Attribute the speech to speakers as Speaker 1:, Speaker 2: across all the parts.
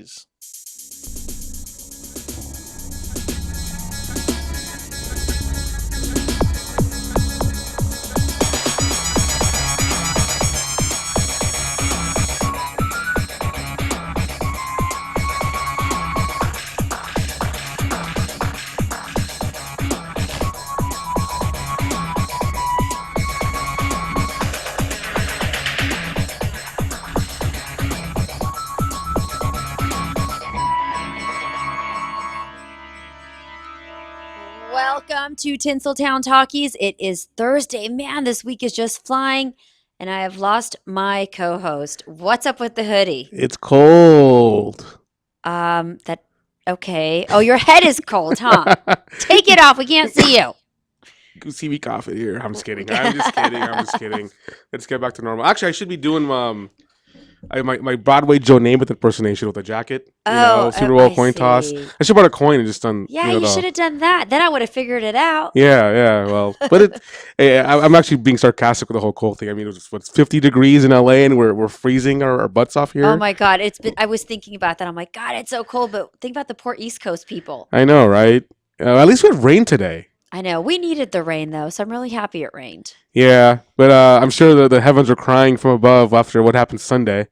Speaker 1: Talkies.
Speaker 2: Welcome to TinselTown Talkies. It is Thursday. Man, this week is just flying, and I have lost my co-host. What's up with the hoodie?
Speaker 3: It's cold.
Speaker 2: That okay. Oh, your head is cold, huh? Take it off. We can't see you.
Speaker 3: You can see me coughing here. I'm just kidding. I'm just kidding. Let's get back to normal. Actually, I should be doing my Broadway Joe Namath impersonation with a jacket. Super Bowl coin toss. I should bought a coin and just done.
Speaker 2: Yeah, you should have done that. Then I would have figured it out.
Speaker 3: Yeah. Well, but I'm actually being sarcastic with the whole cold thing. I mean, it's 50 degrees in LA and we're freezing our butts off here.
Speaker 2: Oh my God, I was thinking about that. I'm like, God, it's so cold. But think about the poor East Coast people.
Speaker 3: I know, right? At least we had rain today.
Speaker 2: I know. We needed the rain, though, so I'm really happy it rained.
Speaker 3: Yeah, but I'm sure the heavens are crying from above after what happened Sunday.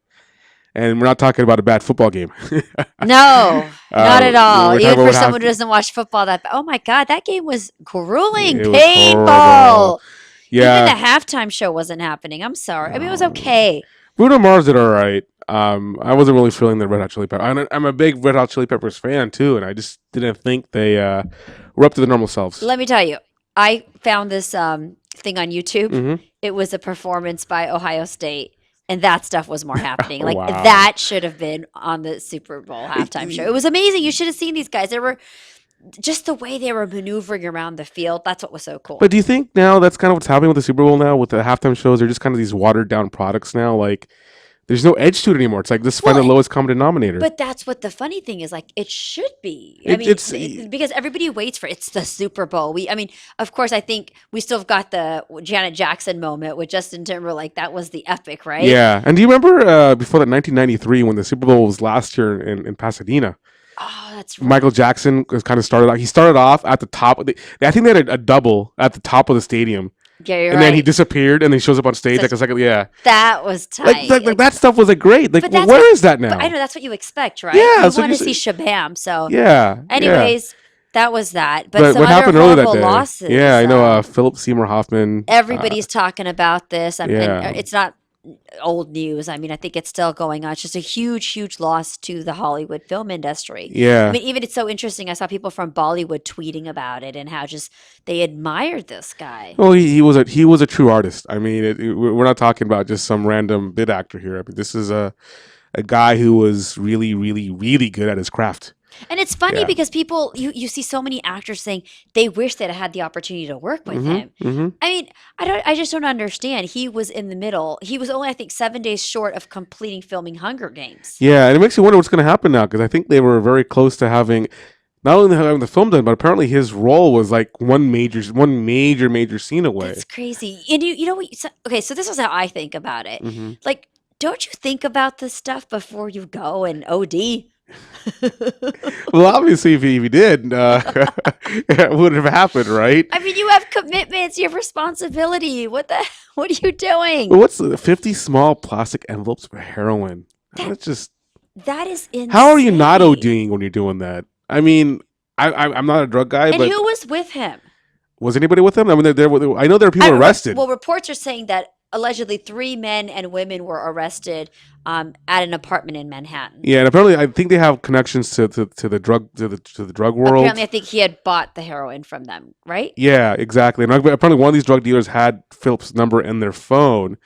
Speaker 3: And we're not talking about a bad football game.
Speaker 2: No, not at all. Even for someone who doesn't watch football oh my God, that game was grueling, painful. Yeah. Even the halftime show wasn't happening. I'm sorry. I mean, it was okay.
Speaker 3: Bruno Mars did all right. I wasn't really feeling the Red Hot Chili Peppers. I'm a big Red Hot Chili Peppers fan, too, and I just didn't think they were up to their normal selves.
Speaker 2: Let me tell you, I found this thing on YouTube.
Speaker 3: Mm-hmm.
Speaker 2: It was a performance by Ohio State. And that stuff was more happening. Like, wow. That should have been on the Super Bowl halftime show. It was amazing. You should have seen these guys. They were just the way they were maneuvering around the field. That's what was so cool.
Speaker 3: But do you think now that's kind of what's happening with the Super Bowl now? With the halftime shows, they're just kind of these watered down products now. Like, there's no edge to it anymore. It's like, just find the lowest common denominator.
Speaker 2: But that's what the funny thing is. Like, it should be. It's because everybody waits for it's the Super Bowl. Of course, I think we still have got the Janet Jackson moment with Justin Timberlake. That was the epic, right?
Speaker 3: Yeah. And do you remember before that 1993 when the Super Bowl was last year in Pasadena?
Speaker 2: Oh, that's right.
Speaker 3: Michael Jackson was kind of started out. He started off at the top. I think they had a double at the top of the stadium.
Speaker 2: Yeah, you're
Speaker 3: and then he disappeared, and then he shows up on stage like a second. Yeah,
Speaker 2: that was tight.
Speaker 3: Like that stuff was great. Like, where is that now?
Speaker 2: I know that's what you expect, right?
Speaker 3: Yeah,
Speaker 2: you want to see Shabam. So
Speaker 3: yeah.
Speaker 2: Anyways, that was that. But some
Speaker 3: what happened earlier that day?
Speaker 2: Losses.
Speaker 3: Yeah, I know. Philip Seymour Hoffman.
Speaker 2: Everybody's talking about this. And it's not old news. I think it's still going on. It's just a huge loss to the Hollywood film industry.
Speaker 3: Yeah.
Speaker 2: Even it's so interesting. I saw people from Bollywood tweeting about it and how just they admired this guy.
Speaker 3: Well, he was a true artist. We're not talking about just some random bit actor here. This is a guy who was really, really, really good at his craft.
Speaker 2: And it's funny because people, you see so many actors saying they wish they'd had the opportunity to work with him.
Speaker 3: Mm-hmm.
Speaker 2: I just don't understand. He was in the middle. He was only, I think, 7 days short of completing filming Hunger Games.
Speaker 3: Yeah, and it makes you wonder what's going to happen now because I think they were very close to having not only having the film done, but apparently his role was like one major scene away.
Speaker 2: That's crazy. And you know what? Okay, so this is how I think about it.
Speaker 3: Mm-hmm.
Speaker 2: Like, don't you think about this stuff before you go and OD?
Speaker 3: Well, obviously, if he did, it would have happened, right?
Speaker 2: You have commitments, you have responsibility. What are you doing?
Speaker 3: Well, what's 50 small plastic envelopes for heroin?
Speaker 2: That is insane.
Speaker 3: How are you not ODing when you're doing that? I'm not a drug guy,
Speaker 2: and
Speaker 3: but
Speaker 2: who was with him?
Speaker 3: Was anybody with him? I know there are people arrested.
Speaker 2: Well, reports are saying that allegedly 3 men and women were arrested at an apartment in Manhattan.
Speaker 3: Yeah, and apparently I think they have connections to the drug world.
Speaker 2: Apparently, I think he had bought the heroin from them, right?
Speaker 3: Yeah, exactly. And apparently, one of these drug dealers had Philip's number in their phone.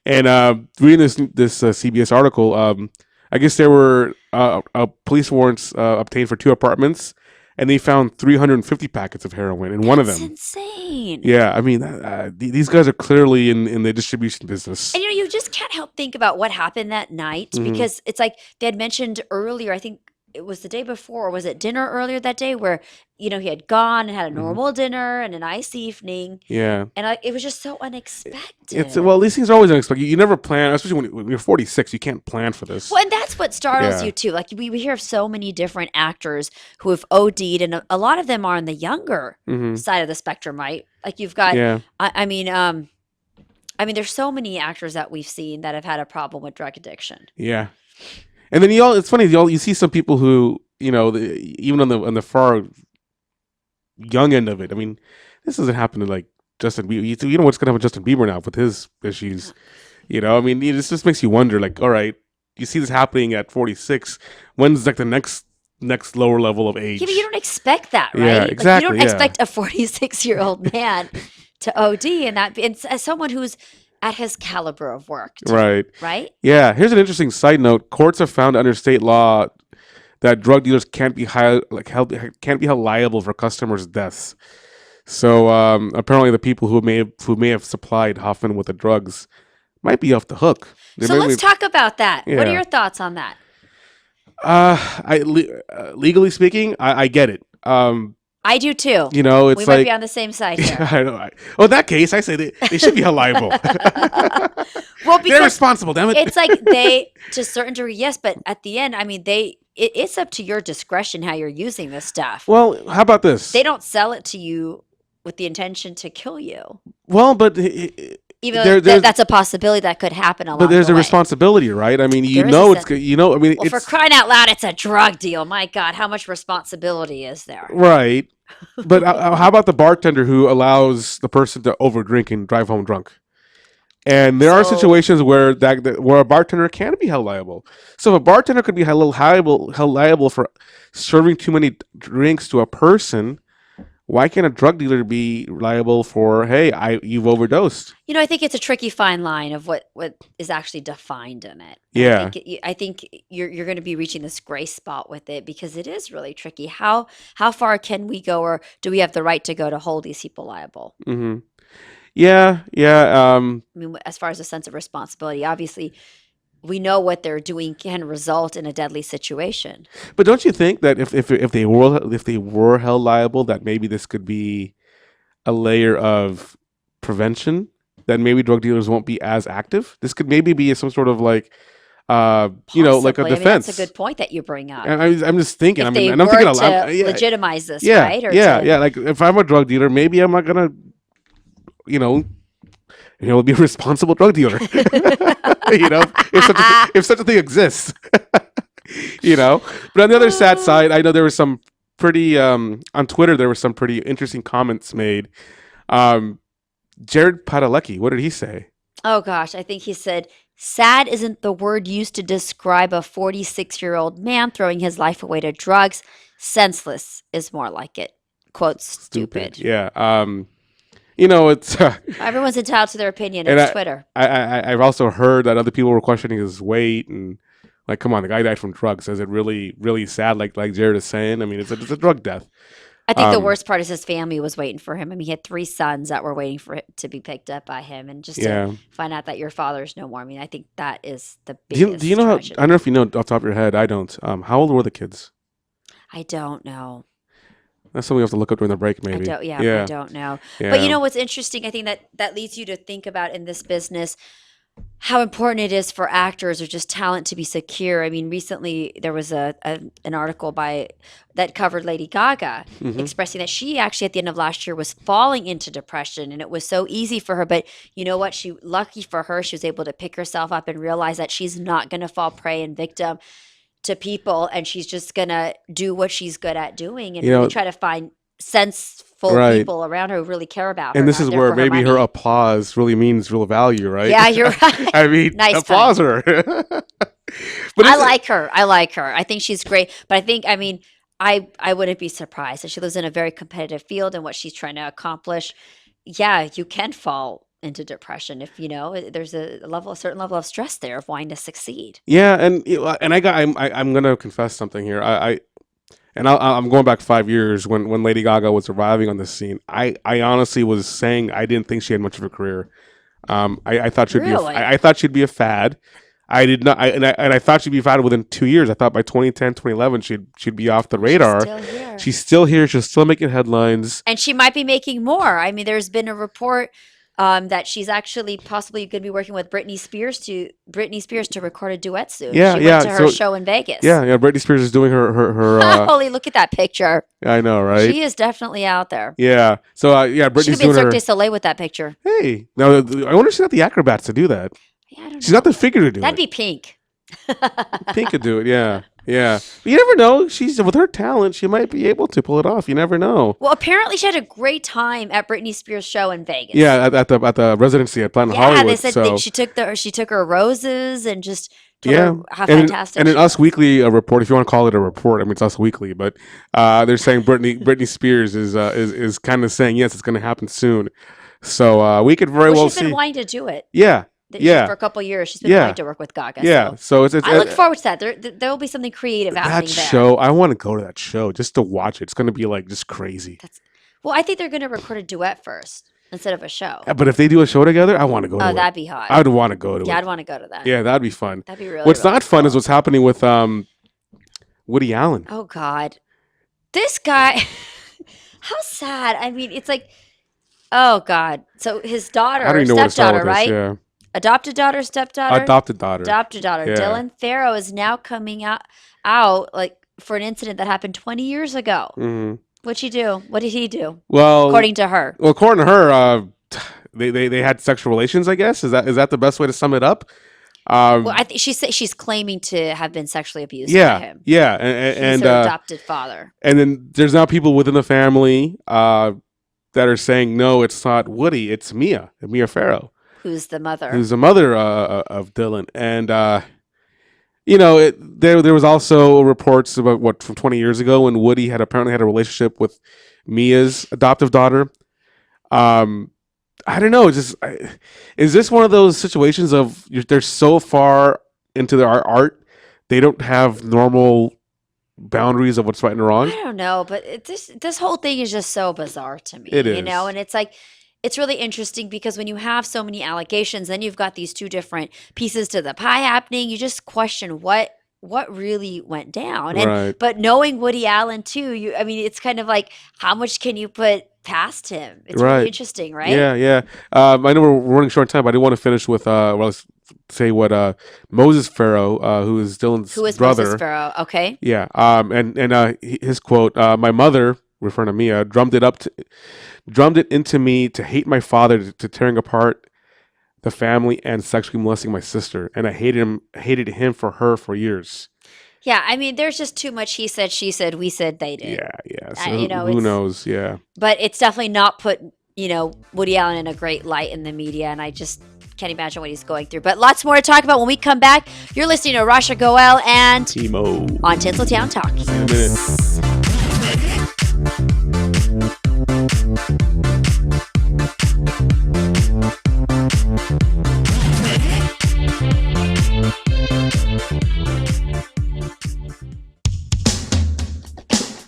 Speaker 3: And reading this CBS article, I guess there were police warrants obtained for 2 apartments. And they found 350 packets of heroin in one of them.
Speaker 2: That's insane.
Speaker 3: Yeah, these guys are clearly in the distribution business.
Speaker 2: And you just can't help think about what happened that night because it's like they had mentioned earlier, I think it was the day before, or was it dinner earlier that day where, he had gone and had a
Speaker 3: Hmm.
Speaker 2: normal dinner and a nice evening.
Speaker 3: Yeah.
Speaker 2: And it was just so
Speaker 3: It's
Speaker 2: unexpected.
Speaker 3: well, these things are always unexpected. You never plan, especially when you're 46. You can't plan for this.
Speaker 2: Well, and that's what startles
Speaker 3: Yeah.
Speaker 2: you too. Like we hear of so many different actors who have OD'd, and a lot of them are on the younger
Speaker 3: Hmm.
Speaker 2: side of the spectrum, right? Like you've got,
Speaker 3: Yeah.
Speaker 2: I mean, there's so many actors that we've seen that have had a problem with drug addiction.
Speaker 3: Yeah. And then it's funny, you see some people who, even on the far young end of it. I mean, this doesn't happen to like Justin Bieber. You know what's gonna happen to Justin Bieber now with his issues. I mean, it just makes you wonder. Like, all right, you see this happening at 46. When's like the next lower level of age?
Speaker 2: Yeah, but you don't expect that, right?
Speaker 3: Yeah,
Speaker 2: Like,
Speaker 3: exactly.
Speaker 2: you don't expect a 46-year-old man to OD, and as someone who's at his caliber of work, too,
Speaker 3: Right.
Speaker 2: right?
Speaker 3: Yeah. Here's an interesting side note. Courts have found under state law that drug dealers can't be held liable for customers' deaths. So apparently, the people who may have supplied Hoffman with the drugs might be off the hook.
Speaker 2: So let's talk about that. What are
Speaker 3: Yeah.
Speaker 2: your thoughts on that?
Speaker 3: Legally speaking, I get it.
Speaker 2: I do too.
Speaker 3: It's
Speaker 2: We might
Speaker 3: like
Speaker 2: be on the same side here.
Speaker 3: I know. Well, in that case, I say they should be held liable.
Speaker 2: Well,
Speaker 3: They're
Speaker 2: because
Speaker 3: responsible. Damn it.
Speaker 2: it's like they, to a certain degree, yes, but at the end, I mean, it's up to your discretion how you're using this stuff.
Speaker 3: Well, how about this?
Speaker 2: They don't sell it to you with the intention to kill you,
Speaker 3: Well, but
Speaker 2: even
Speaker 3: There-
Speaker 2: though
Speaker 3: there's-
Speaker 2: that's a possibility that could happen along
Speaker 3: but there's
Speaker 2: the
Speaker 3: a
Speaker 2: way.
Speaker 3: responsibility, right? I mean,
Speaker 2: There is a
Speaker 3: it's good. I mean,
Speaker 2: Well, for
Speaker 3: it's
Speaker 2: crying out loud, it's a drug deal. My God, how much responsibility is there?
Speaker 3: right. But how about the bartender who allows the person to overdrink and drive home drunk? And there are
Speaker 2: So-
Speaker 3: situations where where a bartender can be held liable. So if a bartender could be held liable for serving too many drinks to a person, why can't a drug dealer be liable for, hey, you've overdosed?
Speaker 2: I think it's a tricky fine line of what is actually defined in it.
Speaker 3: Yeah.
Speaker 2: I think you're going to be reaching this gray spot with it because it is really tricky. How far can we go, or do we have the right to go to hold these people liable?
Speaker 3: Mm-hmm. Yeah, yeah.
Speaker 2: I mean, as far as a sense of responsibility, obviously, we know what they're doing can result in a deadly situation.
Speaker 3: But don't you think that if they were held liable, that maybe this could be a layer of prevention? That maybe drug dealers won't be as active. This could maybe be some sort of like, like a
Speaker 2: Possibly. I mean,
Speaker 3: defense.
Speaker 2: that's a good point that you bring up.
Speaker 3: And I'm just thinking.
Speaker 2: If
Speaker 3: I
Speaker 2: they
Speaker 3: mean, and I'm
Speaker 2: were
Speaker 3: thinking
Speaker 2: to
Speaker 3: aloud. Yeah,
Speaker 2: legitimize this,
Speaker 3: yeah,
Speaker 2: right? Or
Speaker 3: yeah,
Speaker 2: to,
Speaker 3: yeah. Like if I'm a drug dealer, maybe I'm not gonna, be a responsible drug dealer. If such a thing exists. But on the other sad side, I know there was some pretty on Twitter. There were some pretty interesting comments made. Jared Padalecki, what did he say?
Speaker 2: Oh gosh, I think he said, sad isn't the word used to describe a 46-year-old man throwing his life away to drugs. Senseless is more like it. Quote, stupid.
Speaker 3: Yeah. It's.
Speaker 2: Everyone's entitled to their opinion.
Speaker 3: And
Speaker 2: It's Twitter.
Speaker 3: I've also heard that other people were questioning his weight and like, come on, the guy died from drugs. Is it really, really sad? Like Jared is saying. I mean, it's a drug death.
Speaker 2: I think the worst part is his family was waiting for him. I mean, he had 3 sons that were waiting for it to be picked up by him, and just
Speaker 3: Yeah.
Speaker 2: to find out that your father's no more. I mean, I think that is the
Speaker 3: Do
Speaker 2: biggest.
Speaker 3: you know? I
Speaker 2: tragedy.
Speaker 3: don't know if you know off the top of your head. I don't. How old were the kids?
Speaker 2: I don't know.
Speaker 3: That's something we have to look up during the break, maybe.
Speaker 2: I don't. Yeah,
Speaker 3: Yeah.
Speaker 2: I don't know.
Speaker 3: Yeah.
Speaker 2: But what's interesting? I think that leads you to think about in this business how important it is for actors or just talent to be secure. I mean, recently there was an article that covered Lady Gaga
Speaker 3: Mhm.
Speaker 2: expressing that she actually at the end of last year was falling into depression, and it was so easy for her. But you know what? Lucky for her, she was able to pick herself up and realize that she's not going to fall prey and victim to people, and she's just going to do what she's good at doing and really try to find senseful
Speaker 3: Right.
Speaker 2: people around her who really care about her.
Speaker 3: And this
Speaker 2: not
Speaker 3: is
Speaker 2: there
Speaker 3: where
Speaker 2: for
Speaker 3: maybe her
Speaker 2: money.
Speaker 3: applause really means real value, right?
Speaker 2: Yeah, you're right.
Speaker 3: I mean,
Speaker 2: Nice
Speaker 3: applause her. But
Speaker 2: I
Speaker 3: it's-
Speaker 2: like her. I like her. I think she's great. But I mean, I wouldn't be surprised if she lives in a very competitive field and what she's trying to accomplish. Yeah, you can fall into depression if there's a certain level of stress there of wanting to succeed.
Speaker 3: Yeah, and I'm gonna confess something here. I'm going back 5 years when Lady Gaga was arriving on the scene. I honestly was saying I didn't think she had much of a career. I thought she'd
Speaker 2: Really?
Speaker 3: I thought she'd be a fad. I did not, and I thought she'd be fired within 2 years. I thought by 2010, 2011, she'd be off the radar.
Speaker 2: She's still here.
Speaker 3: She's still here. She's still making headlines.
Speaker 2: And she might be making more. I mean, there's been a report that she's actually possibly going to be working with Britney Spears to record a duet soon.
Speaker 3: Yeah,
Speaker 2: she
Speaker 3: yeah.
Speaker 2: went to her show in Vegas.
Speaker 3: Yeah. Britney Spears is doing her
Speaker 2: Holy, look at that picture.
Speaker 3: I know, right?
Speaker 2: She is definitely out there.
Speaker 3: Yeah. So Britney's
Speaker 2: She could be
Speaker 3: doing
Speaker 2: in Cirque
Speaker 3: her.
Speaker 2: du Soleil with that picture.
Speaker 3: Hey, now I wonder if she's got the acrobats to do that.
Speaker 2: Yeah, I don't
Speaker 3: She's
Speaker 2: know.
Speaker 3: got the figure to do
Speaker 2: That'd
Speaker 3: it.
Speaker 2: be Pink.
Speaker 3: Pink could do it. Yeah. Yeah. But you never know. She's with her talent, she might be able to pull it off. You never know.
Speaker 2: Well, apparently she had a great time at Britney Spears' show in Vegas.
Speaker 3: Yeah, at the residency at Planet Hollywood.
Speaker 2: Yeah, they said
Speaker 3: so.
Speaker 2: she took her roses and just told
Speaker 3: Yeah,
Speaker 2: her how fantastic.
Speaker 3: And in
Speaker 2: she
Speaker 3: Us
Speaker 2: was.
Speaker 3: Weekly report, if you want to call it a report, I mean it's Us Weekly, but they're saying Britney Spears is kind of saying yes, it's going to happen soon. So we could very well
Speaker 2: She's been
Speaker 3: see.
Speaker 2: wanting to do it.
Speaker 3: Yeah,
Speaker 2: For a couple of years, she's been wanting to work with Gaga.
Speaker 3: yeah.
Speaker 2: So
Speaker 3: So it's
Speaker 2: I look forward to that. There will be something creative happening
Speaker 3: that
Speaker 2: there.
Speaker 3: show. I want to go to that show just to watch it. It's going to be like just crazy.
Speaker 2: Well, I think they're going to record a duet first instead of a show.
Speaker 3: But if they do a show together, I want to go to it.
Speaker 2: Oh, that'd be hot.
Speaker 3: I'd want to go to it.
Speaker 2: Yeah, I'd want to go to that.
Speaker 3: Yeah, that'd be fun.
Speaker 2: That'd be really.
Speaker 3: What's
Speaker 2: really
Speaker 3: not fun
Speaker 2: cool.
Speaker 3: is what's happening with Woody Allen.
Speaker 2: Oh God, this guy. How sad. I mean, it's like, oh God. So his daughter,
Speaker 3: I don't even know where to start
Speaker 2: stepdaughter,
Speaker 3: with this.
Speaker 2: right?
Speaker 3: Yeah,
Speaker 2: Adopted daughter, stepdaughter.
Speaker 3: adopted daughter.
Speaker 2: Adopted daughter.
Speaker 3: Yeah.
Speaker 2: Dylan Farrow is now coming out like for an incident that happened 20 years ago.
Speaker 3: hmm
Speaker 2: What'd she do? What did he do?
Speaker 3: Well,
Speaker 2: According to her.
Speaker 3: Well, according to her, they had sexual relations. I guess is that the best way to sum it up?
Speaker 2: Well, I think she's claiming to have been sexually abused by
Speaker 3: Yeah,
Speaker 2: him.
Speaker 3: yeah,
Speaker 2: He's
Speaker 3: and
Speaker 2: her adopted father.
Speaker 3: and then there's now people within the family that are saying no, it's not Woody, it's Mia Farrow,
Speaker 2: Who's the mother?
Speaker 3: who's the mother of Dylan, and there was also reports about from 20 years ago when Woody had apparently had a relationship with Mia's adoptive daughter. I don't know. Is this one of those situations of they're so far into their art, they don't have normal boundaries of what's right and wrong?
Speaker 2: I don't know, but this whole thing is just so bizarre to me.
Speaker 3: It
Speaker 2: You
Speaker 3: is.
Speaker 2: know, and it's like it's really interesting because when you have so many allegations, then you've got these two different pieces to the pie happening. You just question what really went down. And
Speaker 3: Right.
Speaker 2: but knowing Woody Allen too, I mean, it's kind of like how much can you put past him? It's
Speaker 3: Right.
Speaker 2: really interesting, right?
Speaker 3: Yeah, yeah. I know we're running short on time, but I do want to finish with let's say what Moses Farrow, who is Dylan's
Speaker 2: Who is
Speaker 3: brother.
Speaker 2: Moses Farrow? Okay.
Speaker 3: Yeah. And his quote, my mother, referring to Mia, drummed it into me to hate my father, to tearing apart the family and sexually molesting my sister, and I hated him for her for years.
Speaker 2: Yeah, I mean, there's just too much he said, she said, we said, they did.
Speaker 3: Yeah, yeah. So
Speaker 2: you know,
Speaker 3: who
Speaker 2: it's-
Speaker 3: knows? Yeah.
Speaker 2: But it's definitely not put, Woody Allen in a great light in the media, and I just can't imagine what he's going through. But lots more to talk about when we come back. You're listening to Rasha Goel and
Speaker 3: Timo.
Speaker 2: on TinselTown Talkies.
Speaker 3: In a minute.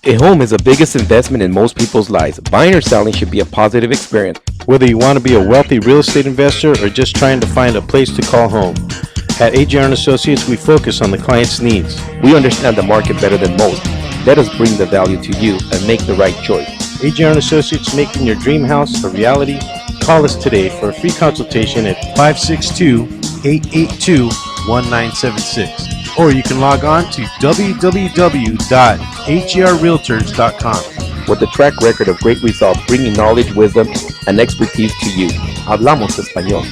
Speaker 1: A home is the biggest investment in most people's lives. Buying or selling should be a positive experience.
Speaker 4: Whether you want to be a wealthy real estate investor or just trying to find a place to call home, at AJR & Associates, we focus on the client's needs.
Speaker 1: We understand the market better than most. Let us bring the value to you and make the right choice.
Speaker 4: AJR & Associates, making your dream house a reality. Call us today for a free consultation at 562-882-1976. Or you can log on to www.hrrealtors.com.
Speaker 1: With a track record of great results, bringing knowledge, wisdom, and expertise to you. Hablamos español.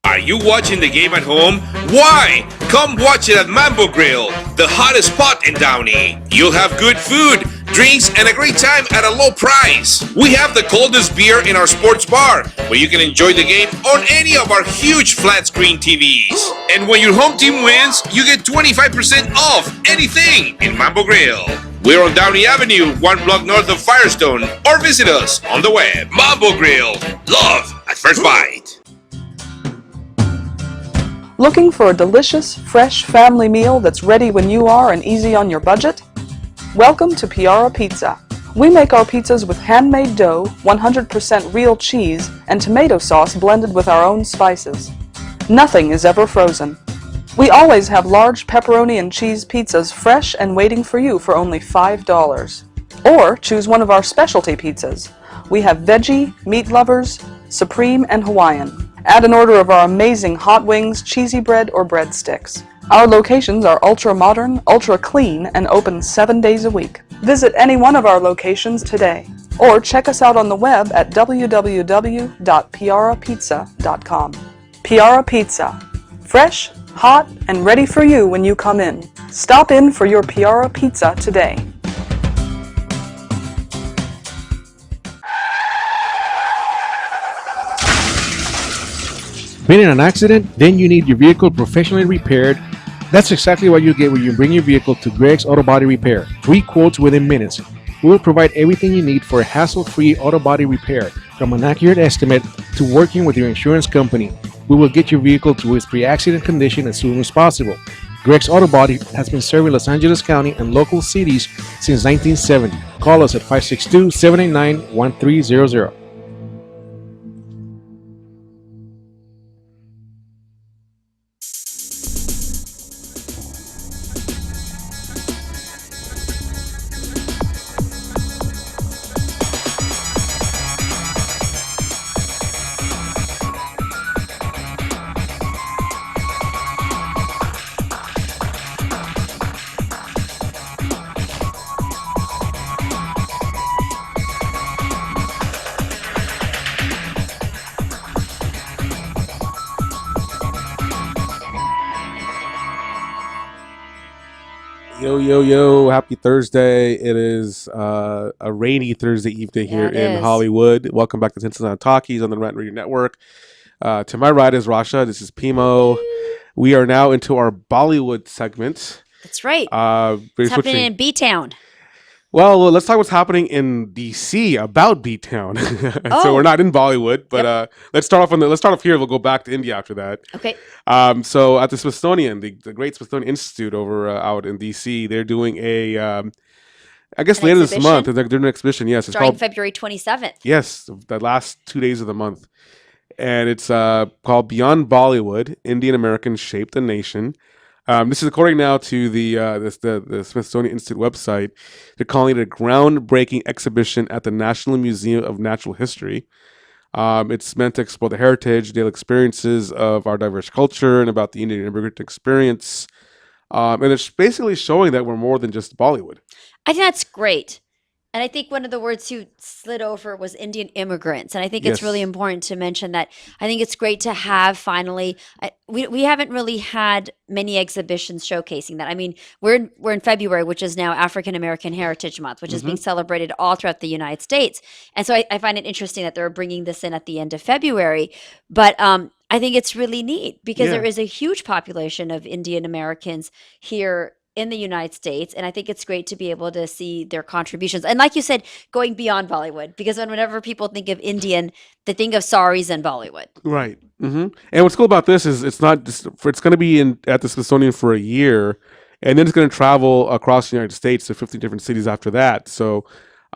Speaker 5: Are you watching the game at home? Why? Come watch it at Mambo Grill, the hottest spot in Downey. You'll have good food, drinks, and a great time at a low price. We have the coldest beer in our sports bar, where you can enjoy the game on any of our huge flat screen TVs. And when your home team wins, you get 25% off anything in Mambo Grill. We're on Downey Avenue, 1 block north of Firestone, or visit us on the web. Mambo Grill, love at first bite.
Speaker 6: Looking for a delicious, fresh family meal that's ready when you are and easy on your budget? Welcome to Piara Pizza. We make our pizzas with handmade dough, 100% real cheese, and tomato sauce blended with our own spices. Nothing is ever frozen. We always have large pepperoni and cheese pizzas fresh and waiting for you for only $5. Or choose one of our specialty pizzas. We have veggie, meat lovers, supreme, and Hawaiian. Add an order of our amazing hot wings, cheesy bread, or breadsticks. Our locations are ultra modern, ultra clean, and open 7 days a week. Visit any one of our locations today, or check us out on the web at www.piarapizza.com. Piara Pizza. Fresh, hot, and ready for you when you come in. Stop in for your Piara Pizza today.
Speaker 4: Been in an accident? Then you need your vehicle professionally repaired. That's exactly what you get when you bring your vehicle to Greg's Auto Body Repair. Free quotes within minutes. We will provide everything you need for a hassle-free auto body repair, from an accurate estimate to working with your insurance company. We will get your vehicle to its pre-accident condition as soon as possible. Greg's Auto Body has been serving Los Angeles County and local cities since 1970. Call us at 562-789-1300.
Speaker 3: Yo, happy Thursday. It is a rainy Thursday evening here in Hollywood. Welcome back to TinselTown Talkies on the Rant Radio Network. To my right is Rasha. This is Pimo. We are now into our Bollywood segment.
Speaker 2: That's right.
Speaker 3: It's
Speaker 2: happening in B-Town.
Speaker 3: Well, let's talk what's happening in DC about B-Town. So we're not in Bollywood, but let's start off here. We'll go back to India after that.
Speaker 2: Okay.
Speaker 3: So at the Smithsonian, the Great Smithsonian Institute over out in DC, they're doing I guess later this month, they're doing an exhibition. Yes, it's
Speaker 2: starting
Speaker 3: called
Speaker 2: February 27th.
Speaker 3: Yes, the last 2 days of the month, and it's called Beyond Bollywood: Indian Americans Shaped the Nation. This is according now to the Smithsonian Institute website. They're calling it a groundbreaking exhibition at the National Museum of Natural History. It's meant to explore the heritage, daily experiences of our diverse culture, and about the Indian immigrant experience. And it's basically showing that we're more than just Bollywood.
Speaker 2: I think that's great. And I think one of the words you slid over was Indian immigrants. And I think it's really important to mention that. I think it's great to have finally, we haven't really had many exhibitions showcasing that. I mean, we're in February, which is now African American Heritage Month, which is being celebrated all throughout the United States. And so I find it interesting that they're bringing this in at the end of February. But I think it's really neat because there is a huge population of Indian Americans here in the United States. And I think it's great to be able to see their contributions. And like you said, going beyond Bollywood, because whenever people think of Indian, they think of saris and Bollywood.
Speaker 3: Right. And what's cool about this is it's not just it's going to be at the Smithsonian for a year, and then it's going to travel across the United States to 15 different cities after that. So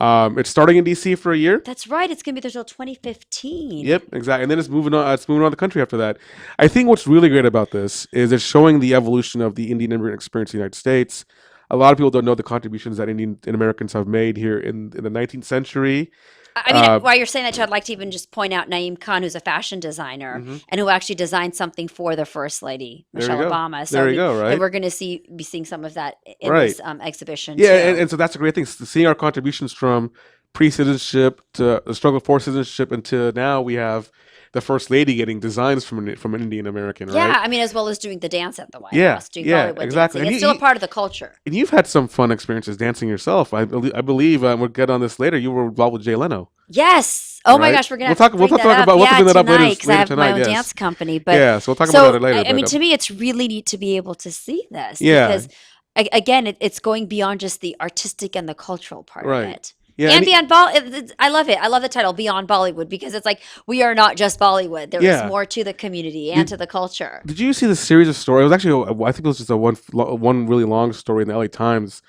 Speaker 3: it's starting in DC for a year.
Speaker 2: That's right. It's going to be there till 2015.
Speaker 3: Yep, exactly. And then it's moving on. It's moving around the country after that. I think what's really great about this is it's showing the evolution of the Indian immigrant experience in the United States. A lot of people don't know the contributions that Indian Americans have made here in the 19th century.
Speaker 2: I mean, while you're saying that, I'd like to even just point out Naeem Khan, who's a fashion designer and who actually designed something for the First Lady, Michelle Obama. So
Speaker 3: there you go, right?
Speaker 2: And we're going to be seeing some of that in this exhibition.
Speaker 3: Yeah, and so that's a great thing. Seeing our contributions from pre-citizenship to the struggle for citizenship until now, we have the First Lady getting designs from an Indian American, right?
Speaker 2: Yeah, I mean, as well as doing the dance at the White House, doing Bollywood
Speaker 3: exactly.
Speaker 2: dancing. It's still a part of the culture.
Speaker 3: And you've had some fun experiences dancing yourself. I believe we'll get on this later. You were involved with Jay Leno.
Speaker 2: Yes. Oh my gosh, we're gonna
Speaker 3: we'll bring that up later
Speaker 2: because I have my own dance company. But
Speaker 3: so we'll talk about that later.
Speaker 2: I mean, to me, it's really neat to be able to see this because, again, it's going beyond just the artistic and the cultural part of it. Yeah, and beyond I love it. I love the title Beyond Bollywood because it's like we are not just Bollywood. There is more to the community and to the culture.
Speaker 3: Did you see the series of stories? It was actually I think it was just one really long story in the LA Times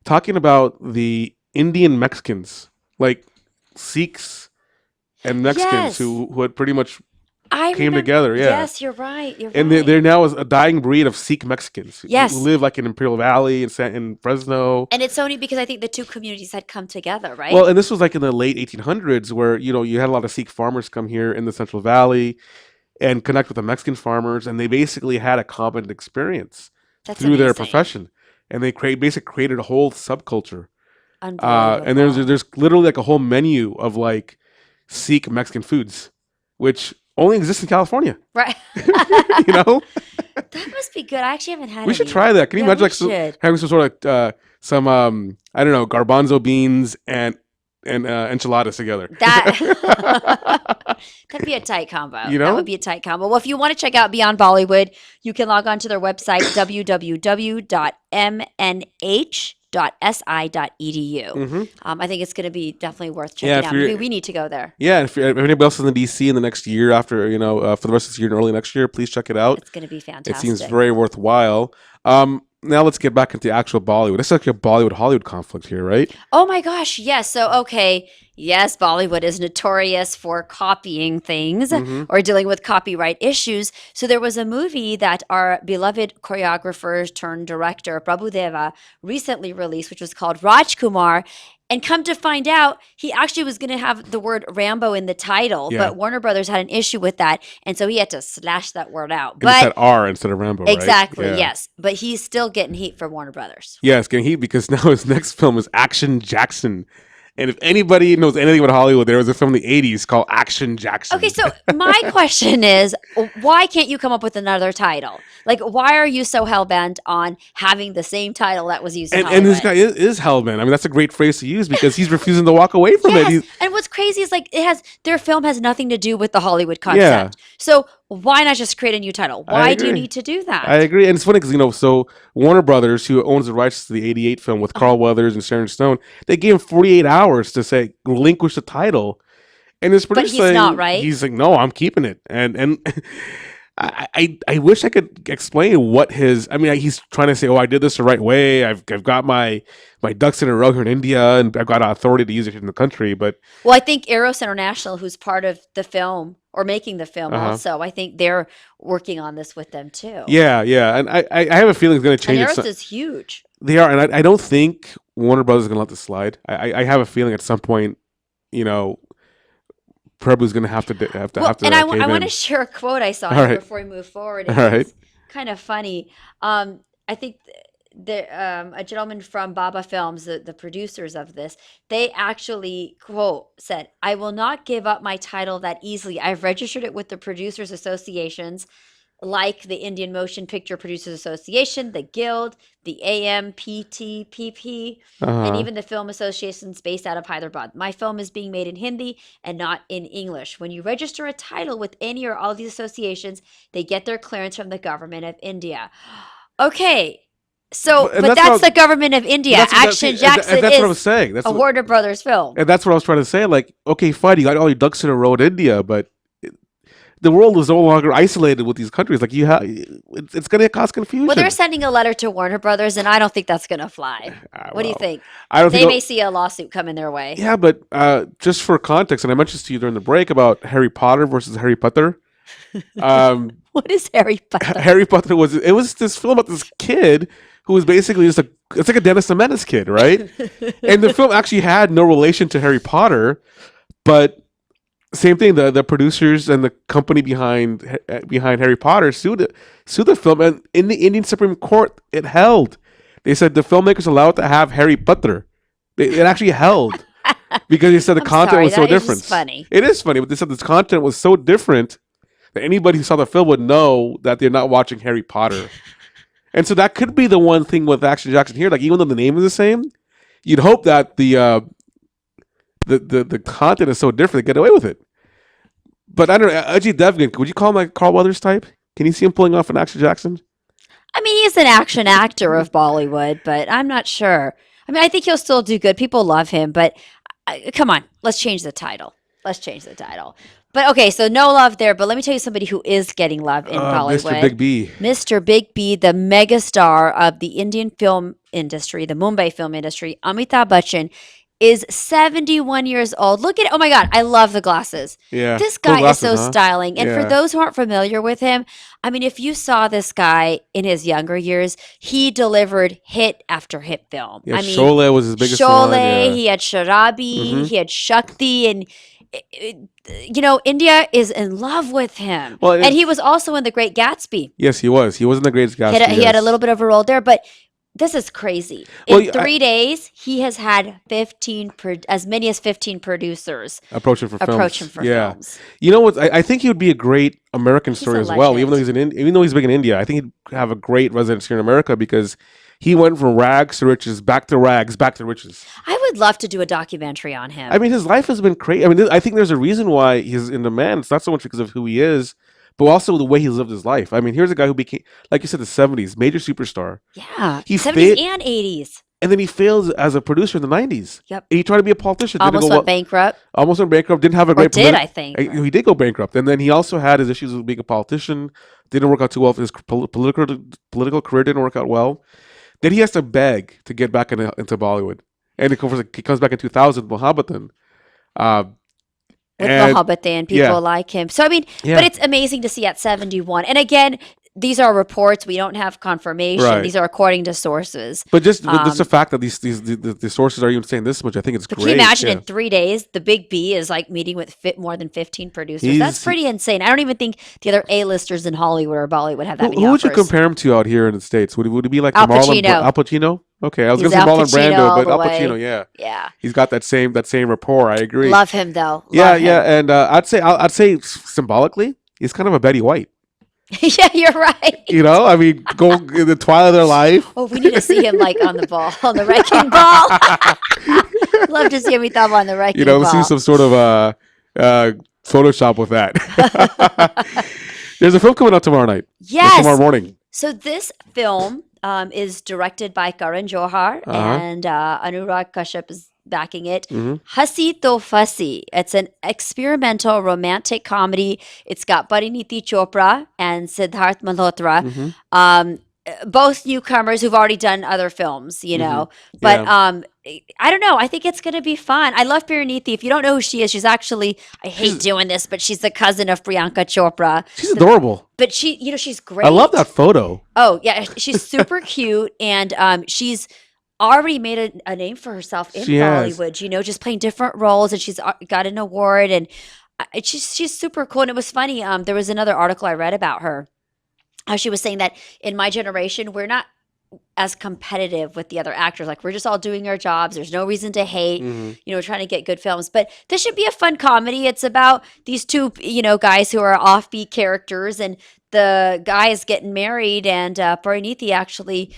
Speaker 3: talking about the Indian Mexicans, like Sikhs and Mexicans
Speaker 2: Yes.
Speaker 3: who had pretty much
Speaker 2: I
Speaker 3: came
Speaker 2: remember-
Speaker 3: together. Yeah.
Speaker 2: Yes, you're right. You're
Speaker 3: And
Speaker 2: right.
Speaker 3: they're now a dying breed of Sikh Mexicans
Speaker 2: Yes.
Speaker 3: who live like in Imperial Valley and in Fresno.
Speaker 2: And it's so neat because I think the two communities had come together, right?
Speaker 3: Well, and this was like in the late 1800s where, you had a lot of Sikh farmers come here in the Central Valley and connect with the Mexican farmers. And they basically had a common experience
Speaker 2: That's
Speaker 3: through their
Speaker 2: amazing.
Speaker 3: profession. And they basically created a whole subculture.
Speaker 2: Unbelievable.
Speaker 3: And there's literally like a whole menu of like Sikh Mexican foods, which only exists in California.
Speaker 2: Right.
Speaker 3: You know?
Speaker 2: That must be good. I actually haven't had
Speaker 3: We should
Speaker 2: any.
Speaker 3: try that. Can you
Speaker 2: Yeah,
Speaker 3: imagine
Speaker 2: we should.
Speaker 3: having some sort of some I don't know, garbanzo beans and enchiladas together?
Speaker 2: That'd be a tight combo.
Speaker 3: You know?
Speaker 2: That would be a tight combo. Well, if you want to check out Beyond Bollywood, you can log on to their website www.mnh.si.edu.
Speaker 3: Mhm.
Speaker 2: I think it's going to be definitely worth
Speaker 3: Yeah,
Speaker 2: checking
Speaker 3: if
Speaker 2: out.
Speaker 3: you're-
Speaker 2: Maybe we need to go there.
Speaker 3: Yeah, if anybody else is in DC in the next year after, for the rest of this year and early next year, please check it out.
Speaker 2: It's going to be
Speaker 3: It
Speaker 2: fantastic.
Speaker 3: seems very worthwhile. Now let's get back into actual Bollywood. It's like a Bollywood-Hollywood conflict here, right?
Speaker 2: Oh my gosh, yes. So, okay, yes, Bollywood is notorious for copying things
Speaker 3: Mhm.
Speaker 2: or dealing with copyright issues. So, there was a movie that our beloved choreographer turned director, Prabhu Deva, recently released, which was called Rajkumar. And come to find out, he actually was going to have the word Rambo in the title,
Speaker 3: Yeah.
Speaker 2: but Warner Brothers had an issue with that. And so he had to slash that word out.
Speaker 3: And it said R instead of Rambo, right?
Speaker 2: Exactly,
Speaker 3: Yeah.
Speaker 2: yes. But he's still getting heat from Warner Brothers.
Speaker 3: Yeah, it's getting heat because now his next film is Action Jackson. And if anybody knows anything about Hollywood, there was a film in the 80s called Action Jackson.
Speaker 2: Okay, so my question is, why can't you come up with another title? Like, why are you so hell-bent on having the same title that was used in
Speaker 3: And this guy
Speaker 2: Hollywood?
Speaker 3: is hellbent. I mean, that's a great phrase to use because he's refusing to walk away from it.
Speaker 2: Yes,
Speaker 3: He's,
Speaker 2: and what's crazy is like their film has nothing to do with the Hollywood concept. So why not just create a new title? Why do you
Speaker 3: agree.
Speaker 2: need to do that?
Speaker 3: I agree. And it's funny because, so Warner Brothers, who owns the rights to the 88 film with Carl Weathers and Sharon Stone, they gave him 48 hours to say, relinquish the title. And his producer
Speaker 2: he's not, right?
Speaker 3: He's like, no, I'm keeping it. And I wish I could explain what he's trying to say, oh, I did this the right way. I've got my ducks in a row here in India and I've got authority to use it in the country. But
Speaker 2: Well, I think Eros International, who's part of the film or making the film also, I think they're working on this with them too.
Speaker 3: yeah. And I have a feeling it's going to
Speaker 2: And
Speaker 3: change.
Speaker 2: Eros is huge.
Speaker 3: They are, and I don't think Warner Brothers is going to let this slide. I have a feeling at some point, Prabhu's going to have to
Speaker 2: And I
Speaker 3: cave
Speaker 2: want
Speaker 3: in.
Speaker 2: to share a quote I saw
Speaker 3: All
Speaker 2: here
Speaker 3: right.
Speaker 2: before we move forward.
Speaker 3: All right.
Speaker 2: It's kind of funny. I think a gentleman from Baba Films, the producers of this, they actually said, "I will not give up my title that easily. I've registered it with the producers associations, like the Indian Motion Picture Producers Association, the Guild, the AMPTPP, and even the film associations based out of Hyderabad. My film is being made in Hindi and not in English. When you register a title with any or all of these associations, they get their clearance from the government of India." Okay. So,
Speaker 3: And
Speaker 2: but
Speaker 3: that's
Speaker 2: that's
Speaker 3: what-
Speaker 2: the government of India. Action Jackson
Speaker 3: That's what I was
Speaker 2: is
Speaker 3: saying. That's
Speaker 2: a Warner Brothers film.
Speaker 3: and that's what I was trying to say. Like, okay, fine, you got all your ducks in a row in India, but the world is no longer isolated with these countries. Like, it's going to cause confusion.
Speaker 2: Well, they're sending a letter to Warner Brothers, and I don't think that's going to fly. What do you
Speaker 3: well,
Speaker 2: think?
Speaker 3: I don't
Speaker 2: They
Speaker 3: think.
Speaker 2: may see a lawsuit coming their way.
Speaker 3: Yeah, but just for context, and I mentioned this to you during the break about Harry Potter versus Harry Potter.
Speaker 2: What is Harry Potter?
Speaker 3: Harry Potter was this film about this kid who was basically it's like a Dennis the Menace kid, right? And the film actually had no relation to Harry Potter, but same thing. The producers and the company behind Harry Potter sued the film, and in the Indian Supreme Court, it held. They said the filmmakers allowed to have Harry Potter. It actually held because they said the
Speaker 2: I'm
Speaker 3: content
Speaker 2: sorry,
Speaker 3: was so
Speaker 2: that is
Speaker 3: different.
Speaker 2: just funny.
Speaker 3: It is funny, but they said this content was so different that anybody who saw the film would know that they're not watching Harry Potter. And so that could be the one thing with Action Jackson here. Like, even though the name is the same, you'd hope that the content is so different, they get away with it. But I don't know, Ajay Devgan, would you call him like Carl Weathers type? Can you see him pulling off an Action Jackson?
Speaker 2: I mean, he's an action actor of Bollywood, but I'm not sure. I mean, I think he'll still do good. People love him, but come on, let's change the title. But okay, so no love there. But let me tell you somebody who is getting love in Bollywood.
Speaker 3: Mr. Big B.
Speaker 2: Mr. Big B, the megastar of the Indian film industry, the Mumbai film industry, Amitabh Bachchan, is 71 years old. Look at it. Oh my God. I love the glasses.
Speaker 3: Yeah.
Speaker 2: This
Speaker 3: Cool
Speaker 2: guy
Speaker 3: glasses,
Speaker 2: is so
Speaker 3: huh?
Speaker 2: styling. And for
Speaker 3: Yeah.
Speaker 2: those who aren't familiar with him, I mean, if you saw this guy in his younger years, he delivered hit after hit film.
Speaker 3: Yeah,
Speaker 2: I mean,
Speaker 3: Sholay was his biggest
Speaker 2: Sholay,
Speaker 3: one. Yeah.
Speaker 2: he had Sharabi,
Speaker 3: Mhm.
Speaker 2: he had Shakti, and India is in love with him.
Speaker 3: Well,
Speaker 2: And he was also in The Great Gatsby.
Speaker 3: Yes, he was. He wasn't the greatest guy.
Speaker 2: He had a little bit of a role there, but this is crazy.
Speaker 3: Well,
Speaker 2: In 3 days, he has had as many as 15 producers
Speaker 3: approach him for
Speaker 2: films.
Speaker 3: You know what? I think he would be a great American
Speaker 2: He's
Speaker 3: story
Speaker 2: a
Speaker 3: as well. Even
Speaker 2: legend.
Speaker 3: though he's big in India, I think he'd have a great residence here in America because he went from rags to riches, back to rags, back to riches.
Speaker 2: I would love to do a documentary on him.
Speaker 3: I mean, his life has been crazy. I mean, I think there's a reason why he's in demand. It's not so much because of who he is, but also the way he's lived his life. I mean, here's a guy who became, like you said, the 70s, major superstar.
Speaker 2: Yeah.
Speaker 3: He
Speaker 2: 70s and 80s.
Speaker 3: And then he fails as a producer in the 90s.
Speaker 2: Yep.
Speaker 3: And he tried to be a politician.
Speaker 2: Almost went bankrupt.
Speaker 3: Almost went bankrupt. Didn't have a
Speaker 2: Or
Speaker 3: great
Speaker 2: did, I think.
Speaker 3: He did go bankrupt. And then he also had his issues with being a politician. Didn't work out too well. His political career didn't work out well. Then he has to beg to get back into Bollywood. And he comes back in 2000, Mohabbetan.
Speaker 2: With Mohabbetan, people like him. So, I mean, but it's amazing to see at 71. And again, these are reports. We don't have confirmation.
Speaker 3: Right.
Speaker 2: These are according to sources.
Speaker 3: But just the fact that the sources are even saying this much, I think it's great.
Speaker 2: Can you imagine in 3 days, the Big B is like meeting with more than 15 producers? That's pretty insane. I don't even think the other A-listers in Hollywood or Bollywood have that many
Speaker 3: Who would you
Speaker 2: offers.
Speaker 3: compare him to out here in the States? Would it be like
Speaker 2: Al
Speaker 3: Marlon
Speaker 2: Pacino.
Speaker 3: Al Pacino? Okay, I was
Speaker 2: He's
Speaker 3: going to say
Speaker 2: Al
Speaker 3: Marlon
Speaker 2: Pacino
Speaker 3: Brando,
Speaker 2: all
Speaker 3: but
Speaker 2: the
Speaker 3: Al
Speaker 2: way.
Speaker 3: Pacino, yeah.
Speaker 2: Yeah.
Speaker 3: He's got that same rapport. I agree.
Speaker 2: Love him, though.
Speaker 3: Yeah, and I'd say symbolically, he's kind of a Betty White.
Speaker 2: Yeah, you're right.
Speaker 3: You know, I mean, go in the twilight of their life.
Speaker 2: Oh, we need to see him like on the ball, on the wrecking ball. Love to see Amitabh on the wrecking ball.
Speaker 3: Let's see some sort of Photoshop with that. There's a film coming out tomorrow night.
Speaker 2: Yes.
Speaker 3: Tomorrow morning.
Speaker 2: So this film is directed by Karan Johar and Anurag Kashyap is backing it. Hasi To Fussy. It's an experimental romantic comedy. It's got Pariniti Chopra and Siddharth Malhotra. Both newcomers who've already done other films, But I don't know. I think it's going to be fun. I love Pariniti. If you don't know who she is, she's actually, I hate doing this, but she's the cousin of Priyanka Chopra.
Speaker 3: She's adorable.
Speaker 2: But she's great.
Speaker 3: I love that photo.
Speaker 2: Oh, yeah. She's super cute. And she's already made a name for herself in Bollywood, just playing different roles. And she's got an award. And she's super cool. And it was funny. There was another article I read about her. How she was saying that in my generation, we're not as competitive with the other actors. Like, we're just all doing our jobs. There's no reason to hate, trying to get good films. But this should be a fun comedy. It's about these two, guys who are offbeat characters. And the guy is getting married. And Pariniti actually,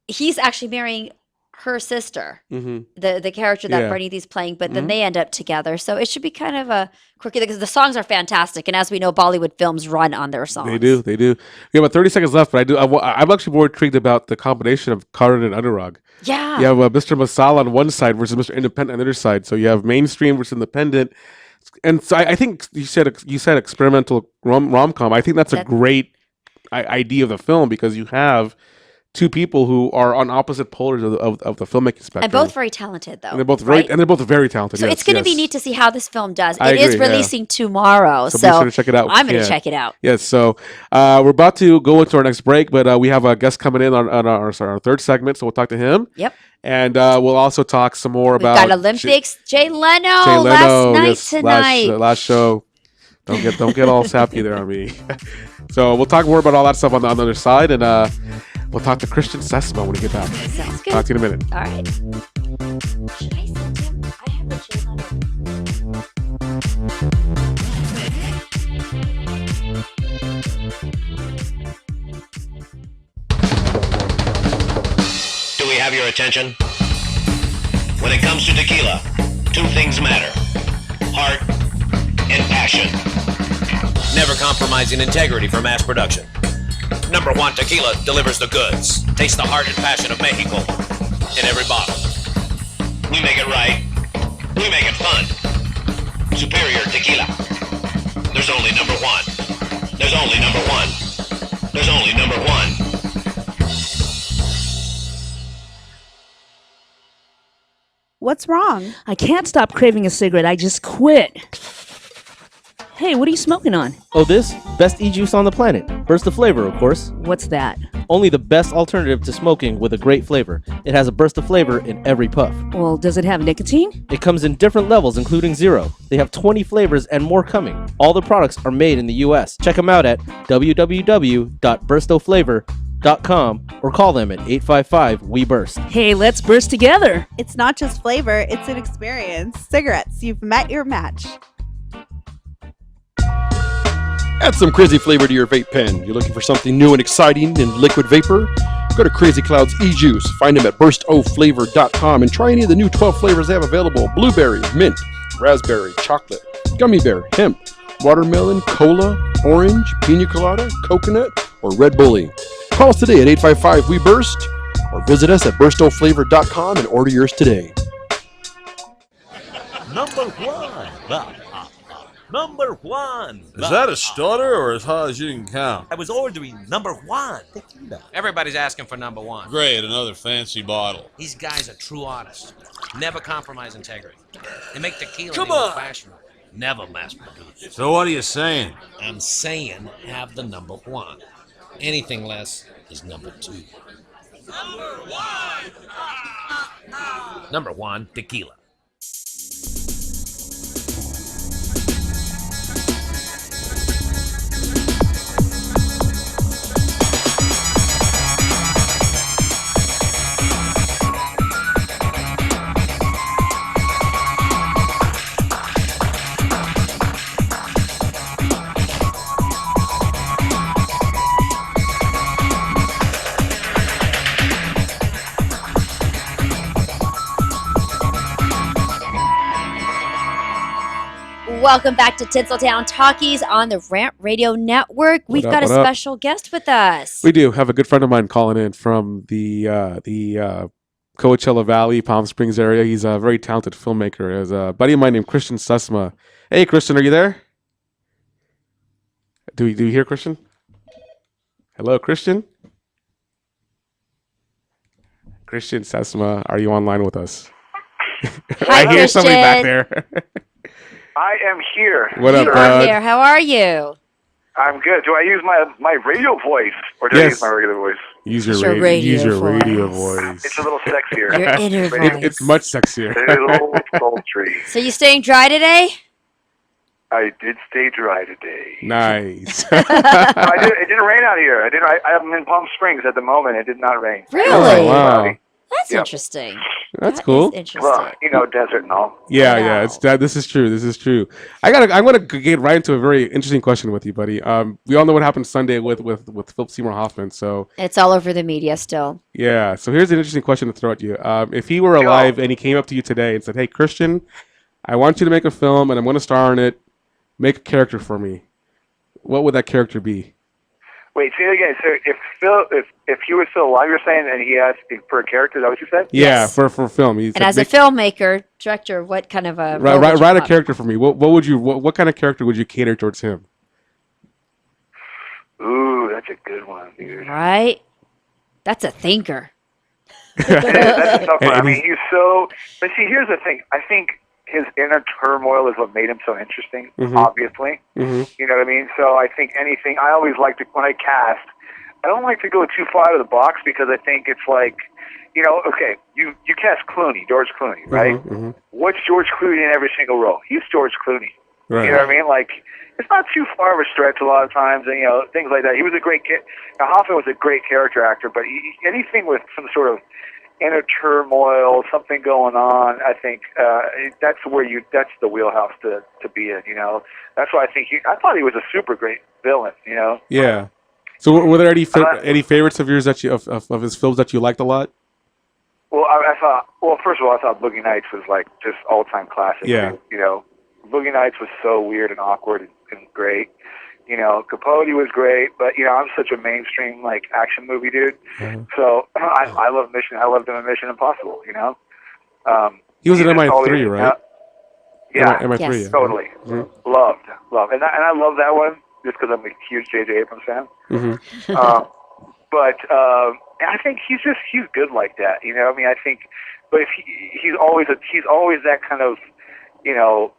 Speaker 2: he's actually marrying her sister, the character that Pariniti's playing. But then they end up together. So it should be kind of a quirky, because the songs are fantastic. And as we know, Bollywood films run on their songs.
Speaker 3: They do. We have about 30 seconds left, but I'm actually more intrigued about the combination of Karan and Anurag.
Speaker 2: Yeah.
Speaker 3: You have Mr. Masala on one side versus Mr. Independent on the other side. So you have mainstream versus independent. And so I think you said experimental rom-com. I think that's a great idea of the film, because you have two people who are on opposite polars of the filmmaking spectrum.
Speaker 2: And both very talented, though.
Speaker 3: And they're both very talented.
Speaker 2: So it's going to be neat to see how this film does.
Speaker 3: I
Speaker 2: It is
Speaker 3: agree,
Speaker 2: releasing tomorrow.
Speaker 3: So be sure to check it out.
Speaker 2: I'm going to check it out.
Speaker 3: Yes. So we're about to go into our next break, but we have a guest coming in on our third segment. So we'll talk to him.
Speaker 2: Yep.
Speaker 3: And we'll also talk some more about
Speaker 2: We've got Olympics. Jay Leno last night tonight.
Speaker 3: Last show. Don't get all sappy there on me. So we'll talk more about all that stuff on the other side, and we'll talk to Christian Sesma when we get back.
Speaker 2: Sounds good.
Speaker 3: Talk to you in a minute.
Speaker 2: All right. Should I send him? I have the Jay Leno.
Speaker 7: Do we have your attention? When it comes to tequila, two things matter: heart and passion. Never compromising integrity for mass production. Number one Tequila delivers the goods. Taste the heart and passion of Mexico in every bottle. We make it right. We make it fun. Superior Tequila. There's only number one. There's only number one. There's only number one.
Speaker 8: What's wrong?
Speaker 9: I can't stop craving a cigarette. I just quit. Hey, what are you smoking on?
Speaker 10: Oh, this? Best e-juice on the planet. Burst of flavor, of course.
Speaker 9: What's that?
Speaker 10: Only the best alternative to smoking with a great flavor. It has a burst of flavor in every puff.
Speaker 9: Well, does it have nicotine?
Speaker 10: It comes in different levels, including 0. They have 20 flavors and more coming. All the products are made in the U.S. Check them out at www.burstoflavor.com or call them at 855-WE-BURST.
Speaker 9: Hey, let's burst together.
Speaker 8: It's not just flavor, it's an experience. Cigarettes, you've met your match.
Speaker 11: Add some crazy flavor to your vape pen. You're looking for something new and exciting in liquid vapor? Go to Crazy Cloud's e-juice. Find them at burstoflavor.com and try any of the new 12 flavors they have available. Blueberry, mint, raspberry, chocolate, gummy bear, hemp, watermelon, cola, orange, pina colada, coconut, or red bully. Call us today at 855-WE-BURST or visit us at burstoflavor.com and order yours today.
Speaker 12: Number one. Number one.
Speaker 13: Is that a stutter or as high as you can count?
Speaker 12: I was ordering number one. Tequila.
Speaker 14: Everybody's asking for number one.
Speaker 13: Great, another fancy bottle.
Speaker 14: These guys are true artists. Never compromise integrity. They make tequila
Speaker 13: Come
Speaker 14: the
Speaker 13: on.
Speaker 14: old-fashioned way. Never mass-produced.
Speaker 13: So what are you saying?
Speaker 14: I'm saying have the number one. Anything less is number two. Number one! Number one, tequila.
Speaker 2: Welcome back to Tinseltown Talkies on the Rant Radio Network. We've got a special guest with us.
Speaker 3: We do have a good friend of mine calling in from the Coachella Valley, Palm Springs area. He's a very talented filmmaker. There's a buddy of mine named Christian Sussma. Hey, Christian, are you there? Do you hear Christian? Hello, Christian? Christian Sussma, are you online with us?
Speaker 2: Hi,
Speaker 3: I hear somebody back there.
Speaker 15: I am here.
Speaker 3: What up,
Speaker 2: You
Speaker 3: bud?
Speaker 2: are here. How are you?
Speaker 15: I'm good. Do I use my radio voice or do I use my regular voice?
Speaker 3: Use your radio voice.
Speaker 15: It's a little sexier.
Speaker 2: Your inner voice.
Speaker 3: It's much sexier.
Speaker 15: It's a little sultry.
Speaker 2: So you staying dry today?
Speaker 15: I did stay dry today.
Speaker 3: Nice.
Speaker 15: It didn't rain out here. I'm in Palm Springs at the moment. It did not rain.
Speaker 2: Really?
Speaker 3: Oh, wow.
Speaker 2: That's interesting.
Speaker 3: That's cool.
Speaker 2: Interesting.
Speaker 15: Well, desert and all.
Speaker 3: Yeah. It's that. This is true. I'm gonna get right into a very interesting question with you, buddy. We all know what happened Sunday with Philip Seymour Hoffman. So
Speaker 2: It's all over the media still.
Speaker 3: yeah. So here's an interesting question to throw at you. If he were alive and he came up to you today and said, "Hey, Christian, I want you to make a film and I'm going to star in it. Make a character for me." What would that character be?
Speaker 15: Wait, say it again. So if he was still alive, you're saying, and he asked for a character, is that what you said?
Speaker 3: Yeah, for film.
Speaker 2: And as a filmmaker, director, what kind of a
Speaker 3: write a character for me. What kind of character would you cater towards him?
Speaker 15: Ooh, that's a good one, dude.
Speaker 2: Right? That's a thinker.
Speaker 15: That's a tough one. I mean, he's so. But see, here's the thing. I think his inner turmoil is what made him so interesting. Obviously, you know what I mean. So I think anything. I always like to when I cast. I don't like to go too far out of the box because I think it's like, okay, you cast George Clooney, right? What's George Clooney in every single role? He's George Clooney.
Speaker 3: Right.
Speaker 15: You know what I mean? Like, it's not too far of a stretch a lot of times, and things like that. He was a great Now Hoffman was a great character actor, but anything with some sort of inner turmoil, something going on, I think that's the wheelhouse to be in. That's why I thought he was a super great villain.
Speaker 3: Yeah. So were there any favorites of yours that you of his films that you liked a lot?
Speaker 15: Well, I thought. Well, first of all, I thought Boogie Nights was like just all-time classic.
Speaker 3: Yeah.
Speaker 15: Boogie Nights was so weird and awkward and great. Capote was great, but I'm such a mainstream like action movie dude. So I love Mission. I loved him in Mission Impossible.
Speaker 3: He was in MI3, right?
Speaker 15: Yeah,
Speaker 3: MI3.
Speaker 15: yes.
Speaker 3: Yeah.
Speaker 15: Totally. Loved, and I love that one just because I'm a huge J.J. Abrams fan. But I think he's good like that. I think but if he's always that kind of, inner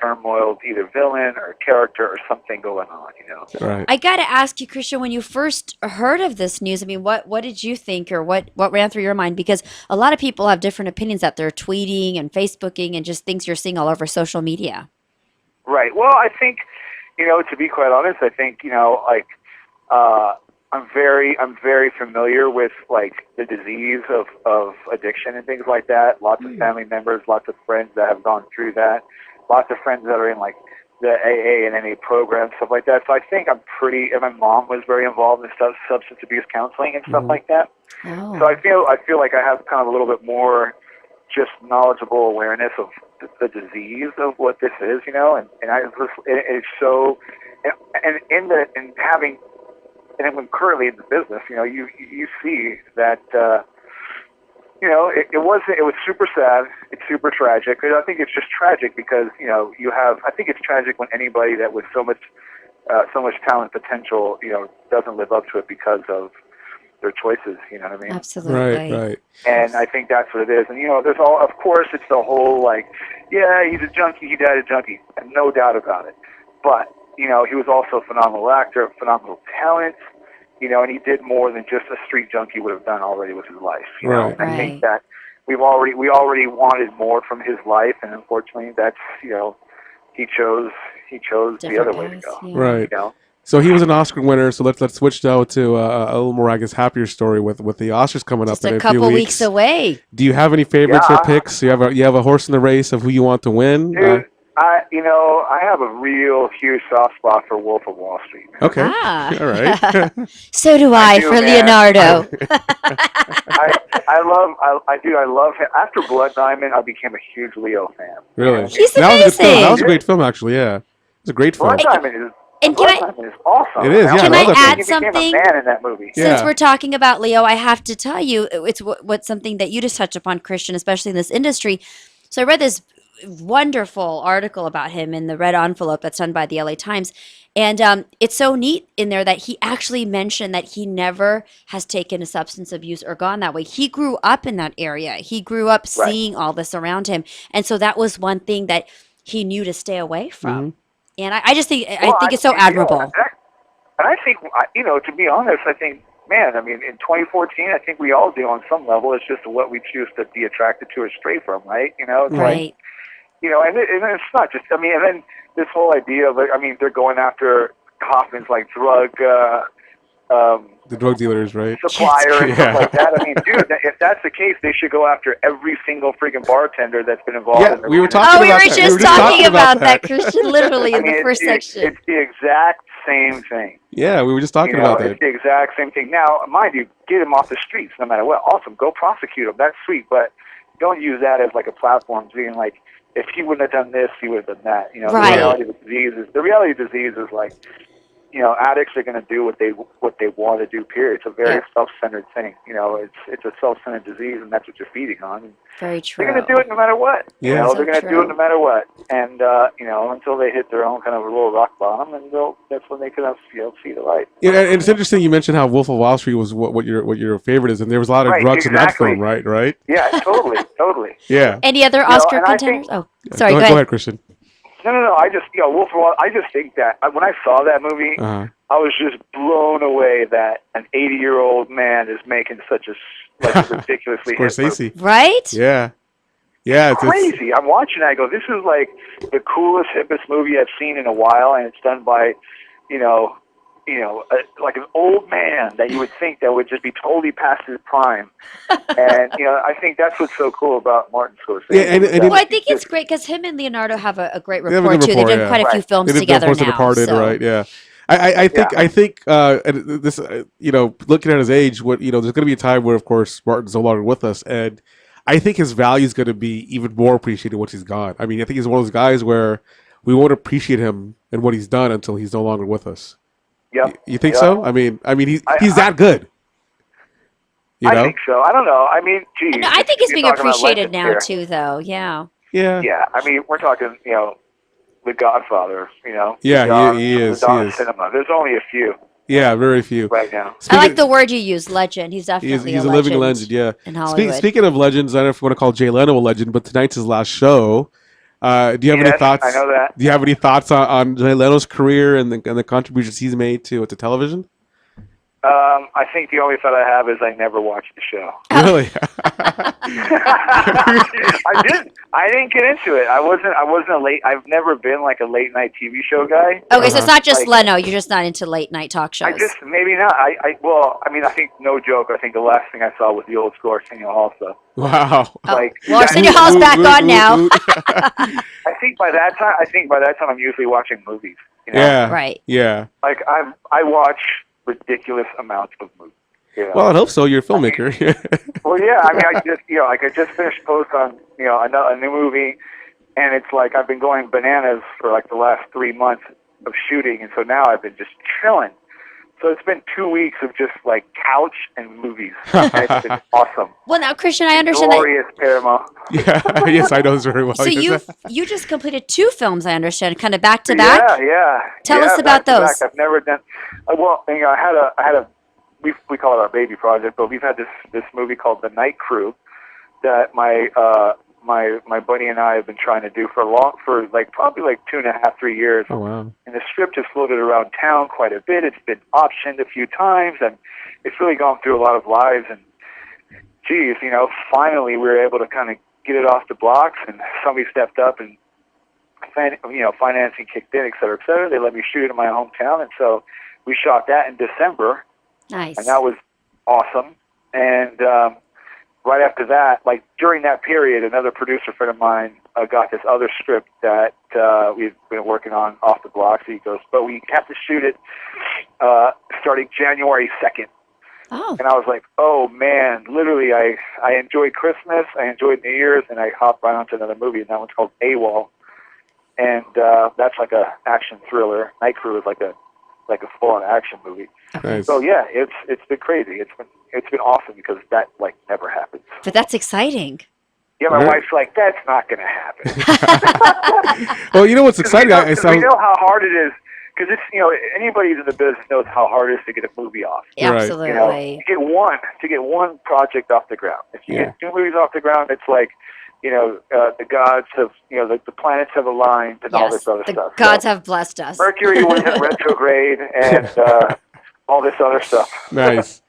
Speaker 15: turmoiled, either villain or character or something going on,
Speaker 3: Right.
Speaker 2: I got to ask you, Christian, when you first heard of this news, I mean, what did you think, or what ran through your mind? Because a lot of people have different opinions that they're tweeting and Facebooking and just things you're seeing all over social media.
Speaker 15: Right. Well, I think, to be quite honest, I think, I'm very familiar with like the disease of addiction and things like that. Lots of family members, lots of friends that have gone through that. Lots of friends that are in like the AA and NA programs, stuff like that. So I think and my mom was very involved in substance abuse counseling and stuff like that.
Speaker 2: Oh.
Speaker 15: So I feel like I have kind of a little bit more just knowledgeable awareness of the disease of what this is, and it's so, and when currently in the business, you see that, it was super sad. It's super tragic. I think it's just tragic because, I think it's tragic when anybody that with so much talent potential, doesn't live up to it because of their choices, you know what I mean?
Speaker 2: Absolutely.
Speaker 3: Right.
Speaker 15: And I think that's what it is. And, there's of course, it's the whole, like, yeah, he's a junkie, he died a junkie, and no doubt about it. But, he was also a phenomenal actor, phenomenal talent, and he did more than just a street junkie would have done already with his life.
Speaker 3: Right.
Speaker 15: I think that we already wanted more from his life, and unfortunately, that's, he chose the other way to go.
Speaker 2: Yeah.
Speaker 3: Right. So he was an Oscar winner. So let's switch now to a little more, I guess, happier story with the Oscars coming
Speaker 2: Just
Speaker 3: up in
Speaker 2: a
Speaker 3: a few
Speaker 2: couple
Speaker 3: weeks.
Speaker 2: weeks away.
Speaker 3: Do you have any favorites or picks? You have a horse in the race of who you want to win?
Speaker 15: Dude, I have a real huge soft spot for Wolf of Wall Street. Man.
Speaker 3: Okay.
Speaker 2: Ah.
Speaker 3: All right.
Speaker 2: So do I
Speaker 15: do,
Speaker 2: for
Speaker 15: man.
Speaker 2: Leonardo.
Speaker 15: I love him. After Blood Diamond, I became a huge Leo fan.
Speaker 3: Really?
Speaker 2: He's
Speaker 3: That was a good film.
Speaker 2: amazing.
Speaker 3: That was a great film, actually. Yeah. It was a great film.
Speaker 15: Blood Diamond is awesome.
Speaker 3: It is, yeah,
Speaker 2: Can
Speaker 3: I
Speaker 2: I
Speaker 3: love that
Speaker 2: add
Speaker 15: He became
Speaker 2: something?
Speaker 15: a man in that movie.
Speaker 2: Since we're talking about Leo, I have to tell you, it's what's something that you just touched upon, Christian, especially in this industry. So I read this wonderful article about him in the red envelope that's done by the LA Times. And it's so neat in there that he actually mentioned that he never has taken a substance abuse or gone that way. He grew up in that area. He grew up seeing all this around him. And so that was one thing that he knew to stay away from. And I just think, I think it's so admirable.
Speaker 15: And I think, to be honest, I think, man, I mean, in 2014, I think we all do on some level. It's just what we choose to be attracted to or stray from, right? It's
Speaker 2: Right.
Speaker 15: like, and it's not just, and then this whole idea of, they're going after Hoffman's, like, drug,
Speaker 3: The drug dealers, right?
Speaker 15: supplier and stuff like that. I mean, dude, if that's the case, they should go after every single freaking bartender that's been involved in the
Speaker 3: we were talking
Speaker 2: Oh, we
Speaker 3: about
Speaker 2: were
Speaker 3: that.
Speaker 2: just talking about that, Christian, literally in the first section.
Speaker 15: It's the exact same thing.
Speaker 3: Yeah, we were just talking about that.
Speaker 15: It's the exact same thing. Now, mind you, get him off the streets no matter what. Awesome, go prosecute him. That's sweet, but don't use that as like a platform, being like, if he wouldn't have done this, he would have done that.
Speaker 2: Right.
Speaker 15: The reality of the disease is like, addicts are going to do what they want to do. Period. It's a very self-centered thing. It's a self-centered disease, and that's what you're feeding on.
Speaker 2: Very true.
Speaker 15: They're going to do it no matter what.
Speaker 3: Yeah.
Speaker 15: They're going to do it no matter what. And until they hit their own kind of a little rock bottom, and that's when they can see the light.
Speaker 3: Yeah, and it's interesting you mentioned how Wolf of Wall Street was what your favorite is, and there was a lot of drugs in that film, right? Right?
Speaker 15: Yeah, totally.
Speaker 3: Yeah.
Speaker 2: Any other Oscar contenders? Sorry,
Speaker 3: Go ahead, Christian.
Speaker 15: No. I just, Wolf of Wall. I just think that when I saw that movie, I was just blown away that an 80-year-old man is making such a ridiculously hit movie.
Speaker 2: Right?
Speaker 3: Yeah.
Speaker 15: It's crazy. I'm watching it. I go, this is like the coolest, hippest movie I've seen in a while, and it's done by, like an old man that you would think that would just be totally past his prime. And, I think that's what's so cool about Martin Scorsese.
Speaker 3: Yeah, and
Speaker 2: Well, I think it's great because him and Leonardo have a great
Speaker 3: They have a
Speaker 2: rapport,
Speaker 3: good
Speaker 2: too.
Speaker 3: rapport,
Speaker 2: They've done quite a few films
Speaker 3: They did
Speaker 2: together
Speaker 3: Force
Speaker 2: now.
Speaker 3: Departed,
Speaker 2: so.
Speaker 3: right? Yeah. I think and this looking at his age, there's going to be a time where, of course, Martin's no longer with us, and I think his value is going to be even more appreciated once he's gone. I mean, I think he's one of those guys where we won't appreciate him and what he's done until he's no longer with us.
Speaker 15: Yep.
Speaker 3: You think so? I mean, he's that good.
Speaker 15: I think so. I don't know. I mean, geez.
Speaker 2: No, I think he's
Speaker 15: you're
Speaker 2: being
Speaker 15: talking about
Speaker 2: appreciated
Speaker 15: legends
Speaker 2: now,
Speaker 15: here.
Speaker 2: too, though. Yeah.
Speaker 15: Yeah. I mean, we're talking, The Godfather,
Speaker 3: Yeah,
Speaker 15: the
Speaker 3: he is.
Speaker 15: the Dawn of Cinema. There's only a few.
Speaker 3: Yeah, very few.
Speaker 15: right now.
Speaker 2: I like the word you use, legend. He's definitely
Speaker 3: He's
Speaker 2: a
Speaker 3: a living legend. Yeah.
Speaker 2: in Hollywood.
Speaker 3: Speaking of legends, I don't know if you want to call Jay Leno a legend, but tonight's his last show. Do you have any
Speaker 15: Yes,
Speaker 3: thoughts?
Speaker 15: I know that.
Speaker 3: Do you have any thoughts on Jay Leno's career and the contributions he's made to television?
Speaker 15: I think the only thought I have is I never watched the show.
Speaker 3: Really?
Speaker 15: I didn't get into it. I wasn't a late. I've never been like a late night TV show guy.
Speaker 2: Okay, so it's not just
Speaker 15: Like,
Speaker 2: Leno. You're just not into late night talk shows.
Speaker 15: maybe not. Well, I mean, I think no joke. I think the last thing I saw was the old school Arsenio Hall stuff.
Speaker 3: Wow.
Speaker 15: Like,
Speaker 2: well, Arsenio Hall's back on now.
Speaker 15: I think by that time, I'm usually watching movies. You know?
Speaker 3: Yeah.
Speaker 2: Right.
Speaker 3: Yeah.
Speaker 15: Like I watch ridiculous amounts of movies. You know?
Speaker 3: Well, I hope so. You're a filmmaker.
Speaker 15: Well, yeah. I mean, I just finished post on a new movie, and it's like I've been going bananas for like the last 3 months of shooting, and so now I've been just chilling. So it's been 2 weeks of just like couch and movies, and it's been awesome.
Speaker 2: Well, now Christian, I understand
Speaker 15: Glorious Paramount.
Speaker 3: Yeah. Yes, I know this very well.
Speaker 2: that. So you just completed 2 films, I understand, kind of back to back.
Speaker 15: Yeah.
Speaker 2: Tell us about
Speaker 15: back to
Speaker 2: those.
Speaker 15: back. I've never done. Well, I had a. We call it our baby project, but we've had this movie called The Night Crew that my buddy and I have been trying to do for probably 2.5, 3 years.
Speaker 3: Oh wow.
Speaker 15: And the script has floated around town quite a bit. It's been optioned a few times, and it's really gone through a lot of lives. And geez, finally we were able to kind of get it off the blocks, and somebody stepped up and financing kicked in, et cetera, et cetera. They let me shoot it in my hometown, and so we shot that in December.
Speaker 2: Nice.
Speaker 15: And that was awesome. And right after that, like during that period, another producer friend of mine got this other script that we've been working on off the blocks. He goes, but we have to shoot it starting January 2nd.
Speaker 2: Oh.
Speaker 15: And I was like, oh man, literally I enjoyed Christmas, I enjoyed New Year's, and I hopped right onto another movie, and that one's called AWOL. And that's like a action thriller. Night Crew is like a full-on action movie.
Speaker 3: Nice.
Speaker 15: So yeah, it's been crazy. It's been awesome because that like never happens.
Speaker 2: But that's exciting.
Speaker 15: Yeah, my wife's like, that's not going to happen.
Speaker 3: Well, you know what's exciting?
Speaker 15: We know how hard it is because it's anybody who's in the business knows how hard it is to get a movie off.
Speaker 2: Yeah, absolutely.
Speaker 15: To get one project off the ground. If you get 2 movies off the ground, it's like the gods have, the planets have aligned and all this other stuff.
Speaker 2: Gods have blessed us.
Speaker 15: Mercury went in retrograde and all this other stuff.
Speaker 3: Nice.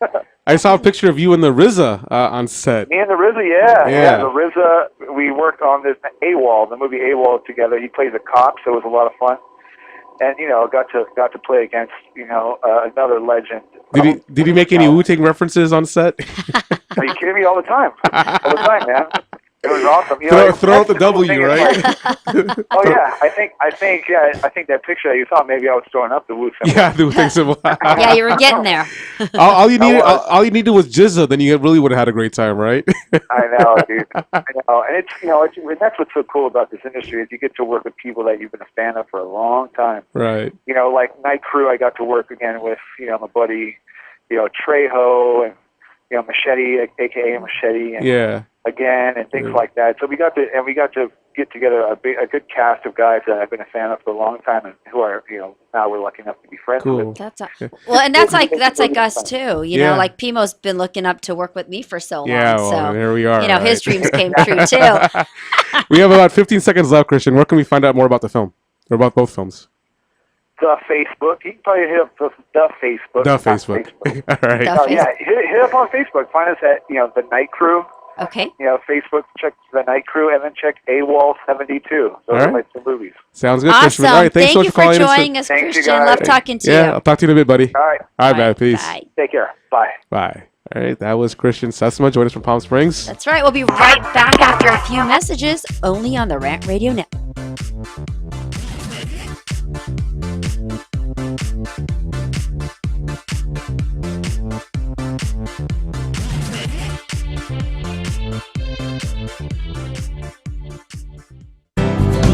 Speaker 3: I saw a picture of you and the RZA on set.
Speaker 15: Me and the RZA, yeah. The RZA, we worked on this the movie AWOL together. He plays a cop, so it was a lot of fun. And got to play against another legend.
Speaker 3: Did he make any Wu-Tang references on set?
Speaker 15: Are you kidding me? All the time, man. It was awesome.
Speaker 3: Throw out the W, right?
Speaker 15: Oh yeah, I think that picture that you saw, maybe I was throwing up the Wu symbol.
Speaker 3: Yeah, the Wu symbol.
Speaker 2: Yeah, you were getting there.
Speaker 3: all you needed was Jizza, then you really would have had a great time, right?
Speaker 15: I know, dude. I know, and and that's what's so cool about this industry is you get to work with people that you've been a fan of for a long time.
Speaker 3: Right.
Speaker 15: Like Night Crew, I got to work again with my buddy, Trejo and Machete, aka Machete. And, again and things like that. So we got to get together a good cast of guys that I've been a fan of for a long time and who are now we're lucky enough to be friends with.
Speaker 2: That's and that's like us too. Like Pimo's been looking up to work with me for so long.
Speaker 3: Yeah, well,
Speaker 2: so
Speaker 3: there we are.
Speaker 2: His dreams came true too.
Speaker 3: We have about 15 seconds left, Christian. Where can we find out more about the film or about both films?
Speaker 15: The Facebook. You can probably hit up the Facebook.
Speaker 3: The Facebook. All right.
Speaker 15: Yeah, hit up on Facebook. Find us at The Night Crew.
Speaker 2: Okay.
Speaker 15: Facebook, check The Night Crew, and then check AWOL 72. Those are my 2 movies.
Speaker 3: Sounds good,
Speaker 2: awesome.
Speaker 3: Christian. All right, thanks so much for calling
Speaker 2: joining us, Christian. Love talking to you.
Speaker 3: Yeah, I'll talk to you in a bit, buddy.
Speaker 15: All right.
Speaker 3: All right, man. Peace.
Speaker 2: Bye.
Speaker 15: Take care. Bye.
Speaker 3: Bye. All right, that was Christian Sesma joining us from Palm Springs.
Speaker 2: That's right. We'll be right back after a few messages, only on the Rant Radio Network.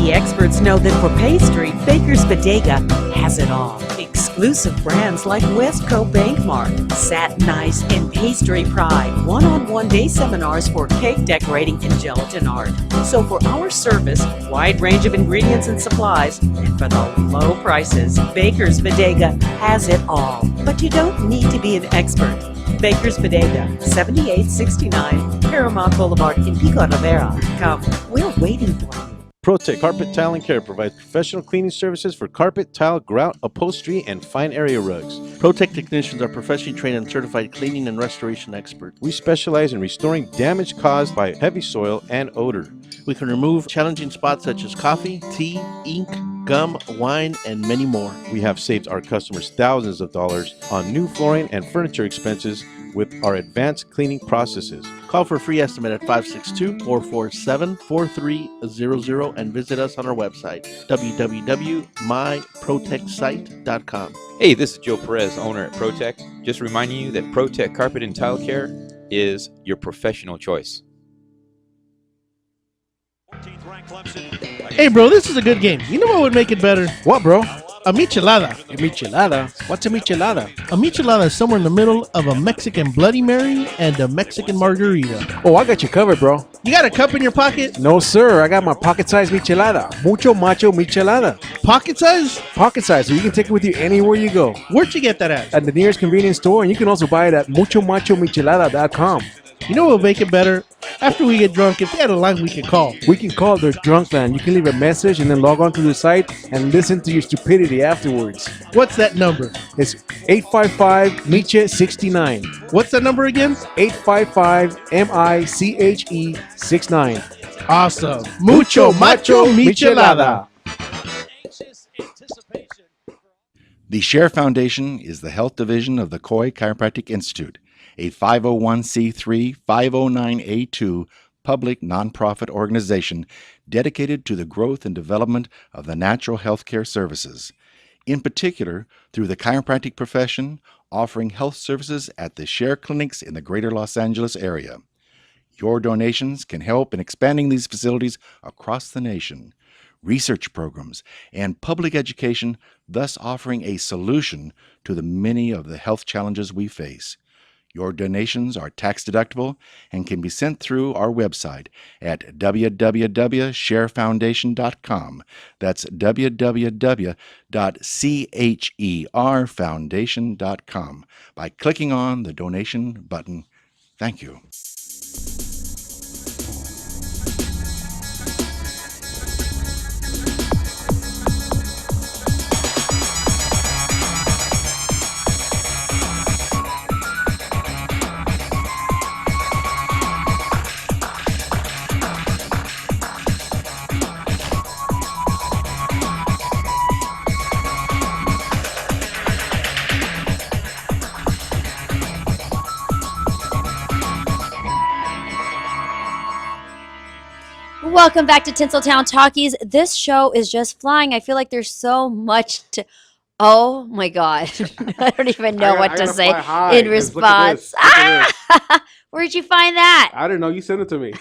Speaker 16: The experts know that for pastry, Baker's Bodega has it all. Exclusive Exclusive brands like Westco Bankmark, Satin Ice, and Pastry Pride. One-on-one day seminars for cake decorating and gelatin art. So for our service, wide range of ingredients and supplies, and for the low prices, Baker's Bodega has it all. But you don't need to be an expert. Baker's Bodega, 7869 Paramount Boulevard in Pico Rivera. Come, we're waiting for you.
Speaker 10: ProTech Carpet Tile and Care provides professional cleaning services for carpet, tile, grout, upholstery, and fine area rugs. ProTech technicians are professionally trained and certified cleaning and restoration experts. We specialize in restoring damage caused by heavy soil and odor. We can remove challenging spots such as coffee, tea, ink, gum, wine, and many more. We have saved our customers thousands of dollars on new flooring and furniture expenses with our advanced cleaning processes. Call for a free estimate at 562-447-4300 and visit us on our website, www.myprotectsite.com.
Speaker 17: Hey, this is Joe Perez, owner at ProTech. Just reminding you that ProTech Carpet and Tile Care is your professional choice.
Speaker 18: Hey, bro, this is a good game. You know what would make it better?
Speaker 4: What, bro?
Speaker 18: A michelada.
Speaker 4: A michelada? What's a michelada?
Speaker 18: A michelada is somewhere in the middle of a Mexican Bloody Mary and a Mexican margarita.
Speaker 4: Oh, I got you covered, bro.
Speaker 18: You got a cup in your pocket?
Speaker 4: No, sir. I got my pocket-sized michelada. Mucho macho michelada.
Speaker 18: Pocket size?
Speaker 4: Pocket size, so you can take it with you anywhere you go.
Speaker 18: Where'd you get that at?
Speaker 4: At the nearest convenience store, and you can also buy it at muchomachomichelada.com.
Speaker 18: You know what will make it better? After we get drunk, if they had a line we could call.
Speaker 4: We can call their drunk line. You can leave a message and then log on to the site and listen to your stupidity afterwards.
Speaker 18: What's that number?
Speaker 4: It's 855-MICHE-69.
Speaker 18: What's that number again?
Speaker 4: 855-MICHE-69.
Speaker 18: Awesome. Mucho macho michelada.
Speaker 19: The Share Foundation is the health division of the Coy Chiropractic Institute, a 501c3 509A2 public nonprofit organization dedicated to the growth and development of the natural healthcare services, in particular through the chiropractic profession, offering health services at the Share clinics in the greater Los Angeles area. Your donations can help in expanding these facilities across the nation, research programs, and public education, thus offering a solution to the many of the health challenges we face. Your donations are tax-deductible and can be sent through our website at www.sharefoundation.com. That's www.cherfoundation.com by clicking on the donation button. Thank you.
Speaker 2: Welcome back to TinselTown Talkies. This show is just flying. I feel like there's so much to... Oh, my God. I don't even know what to say in response. Where'd you find that?
Speaker 3: I don't know. You sent it to me.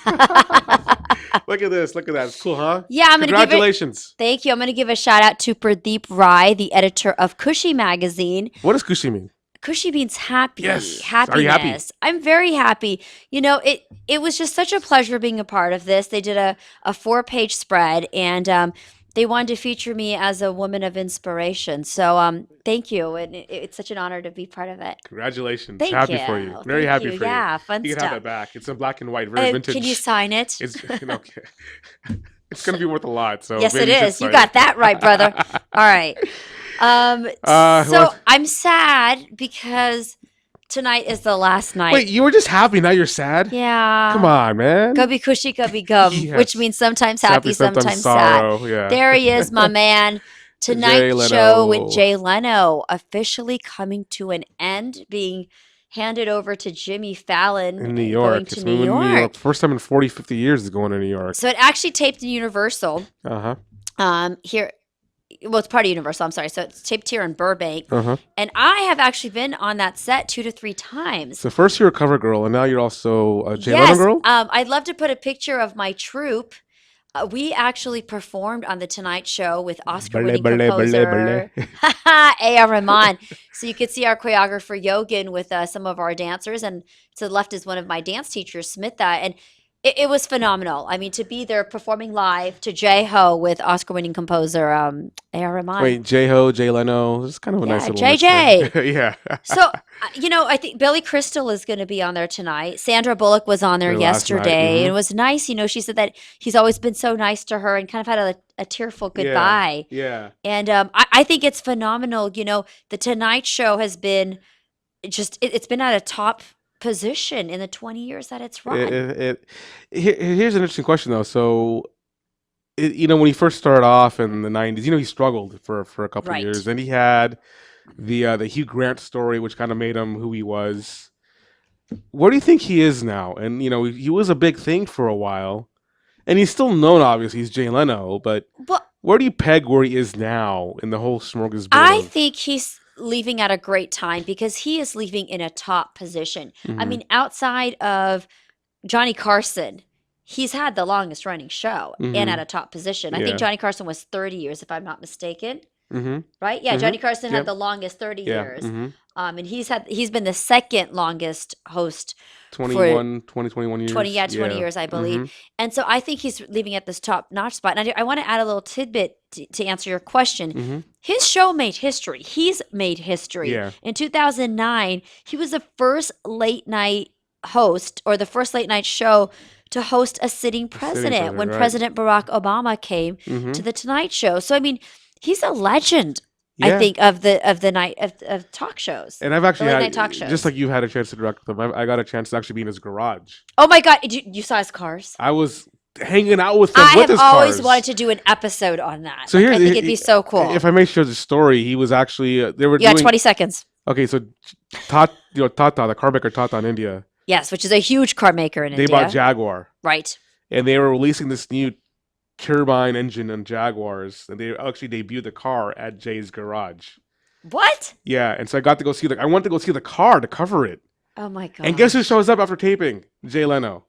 Speaker 3: Look at this. Look at that. It's cool, huh?
Speaker 2: Yeah, I'm going to
Speaker 3: Congratulations.
Speaker 2: Thank you. I'm going to give a shout out to Pradeep Rai, the editor of Cushy Magazine.
Speaker 3: What does cushy mean?
Speaker 2: Cushy means happy.
Speaker 3: Yes.
Speaker 2: Happiness.
Speaker 3: Are you happy?
Speaker 2: I'm very happy. You know, it was just such a pleasure being a part of this. They did a 4-page spread, and they wanted to feature me as a woman of inspiration. So thank you. And it's such an honor to be part of it.
Speaker 3: Congratulations.
Speaker 2: Thank
Speaker 3: happy
Speaker 2: you.
Speaker 3: for you. Very
Speaker 2: Thank
Speaker 3: happy
Speaker 2: you.
Speaker 3: for you.
Speaker 2: Yeah, fun
Speaker 3: you
Speaker 2: stuff.
Speaker 3: can have that back. It's in black and white. Very vintage.
Speaker 2: Can you sign it?
Speaker 3: It's okay. It's going to be worth a lot. So
Speaker 2: yes, it
Speaker 3: maybe
Speaker 2: is. You got that right, brother. All right. So I'm sad because tonight is the last night.
Speaker 3: Wait, you were just happy. Now you're sad?
Speaker 2: Yeah.
Speaker 3: Come on, man.
Speaker 2: Go be cushy, go be gum,
Speaker 3: Yes.
Speaker 2: which means sometimes happy, sometimes
Speaker 3: sorrow.
Speaker 2: sad.
Speaker 3: Yeah.
Speaker 2: There he is, my man. Tonight's show with Jay Leno officially coming to an end, being handed over to Jimmy Fallon
Speaker 3: In New York.
Speaker 2: going to New York.
Speaker 3: First time in 40, 50 years is going to New York.
Speaker 2: So it actually taped in Universal.
Speaker 3: Uh-huh.
Speaker 2: Here, well, it's part of Universal. I'm sorry. So it's taped here in Burbank,
Speaker 3: Uh-huh.
Speaker 2: and I have actually been on that set 2 to 3 times.
Speaker 3: So first you're a cover girl, and now you're also a Jay
Speaker 2: Yes,
Speaker 3: Leno girl?
Speaker 2: I'd love to put a picture of my troupe. We actually performed on the Tonight Show with
Speaker 3: Bale,
Speaker 2: Oscar-winning
Speaker 3: bale,
Speaker 2: composer
Speaker 3: bale.
Speaker 2: A.R. Rahman. So you could see our choreographer Yogan with some of our dancers, and to the left is one of my dance teachers, Smitha, and it was phenomenal. I mean, to be there performing live to J-Ho with Oscar-winning composer A.R. Rahman.
Speaker 3: Wait, J-Ho, Jay Leno. It's kind of a nice
Speaker 2: Yeah,
Speaker 3: little
Speaker 2: JJ.
Speaker 3: mixture. Yeah.
Speaker 2: So, I think Billy Crystal is going to be on there tonight. Sandra Bullock was on there
Speaker 3: Or last night,
Speaker 2: yesterday.
Speaker 3: mhm.
Speaker 2: It was nice. She said that he's always been so nice to her and kind of had a tearful goodbye.
Speaker 3: Yeah.
Speaker 2: And I think it's phenomenal. The Tonight Show has been it's been at a top position in the 20 years that it's run.
Speaker 3: Here's an interesting question though. So, when he first started off in the '90s, he struggled for a couple of
Speaker 2: Right.
Speaker 3: years. Then he had the Hugh Grant story, which kind of made him who he was. Where do you think he is now? And he was a big thing for a while, and he's still known. Obviously, he's Jay Leno, but
Speaker 2: Well-
Speaker 3: where do you peg where he is now in the whole smorgasbord?
Speaker 2: I
Speaker 3: of-
Speaker 2: think he's leaving at a great time because he is leaving in a top position. I
Speaker 3: Mhm.
Speaker 2: mean, outside of Johnny Carson, he's had the longest running show and
Speaker 3: Mhm.
Speaker 2: at a top position. I
Speaker 3: Yeah.
Speaker 2: think Johnny Carson was 30 years, if I'm not mistaken.
Speaker 3: Mhm.
Speaker 2: Right? Yeah,
Speaker 3: Mhm.
Speaker 2: Johnny Carson had
Speaker 3: Yep.
Speaker 2: the longest 30
Speaker 3: Yeah.
Speaker 2: years.
Speaker 3: Mhm.
Speaker 2: And he's been the second longest host
Speaker 3: 21 years.
Speaker 2: 20 years, I believe.
Speaker 3: Mhm.
Speaker 2: And so I think he's leaving at this top-notch spot. And I want to add a little tidbit to answer your question.
Speaker 3: Mhm.
Speaker 2: His show made history. He's made history.
Speaker 3: Yeah.
Speaker 2: In 2009, he was the first late night host or the first late night show to host a sitting president
Speaker 3: president,
Speaker 2: when
Speaker 3: right.
Speaker 2: President Barack Obama came
Speaker 3: Mhm.
Speaker 2: to the Tonight Show. So I mean, he's a legend. I
Speaker 3: Yeah.
Speaker 2: think of the night of talk shows.
Speaker 3: And I've actually
Speaker 2: the late
Speaker 3: had,
Speaker 2: night talk shows.
Speaker 3: just like you've had a chance to direct them, I got a chance to actually be in his garage.
Speaker 2: Oh my God, you saw his cars?
Speaker 3: I was hanging out with him
Speaker 2: I
Speaker 3: with
Speaker 2: have
Speaker 3: his
Speaker 2: always
Speaker 3: cars.
Speaker 2: wanted to do an episode on that.
Speaker 3: So
Speaker 2: Like,
Speaker 3: here,
Speaker 2: I think it'd be so cool.
Speaker 3: If I may share the story, he was actually they were
Speaker 2: You got
Speaker 3: doing
Speaker 2: 20 seconds.
Speaker 3: Okay, so Tata, the car maker Tata in India,
Speaker 2: Yes, which is a huge car maker in
Speaker 3: they
Speaker 2: India.
Speaker 3: bought Jaguar,
Speaker 2: Right.
Speaker 3: and they were releasing this new turbine engine on Jaguars, and they actually debuted the car at Jay's garage.
Speaker 2: What?
Speaker 3: Yeah, and so I got to go see I went to go see the car to cover it.
Speaker 2: Oh my God.
Speaker 3: And guess who shows up after taping? Jay Leno.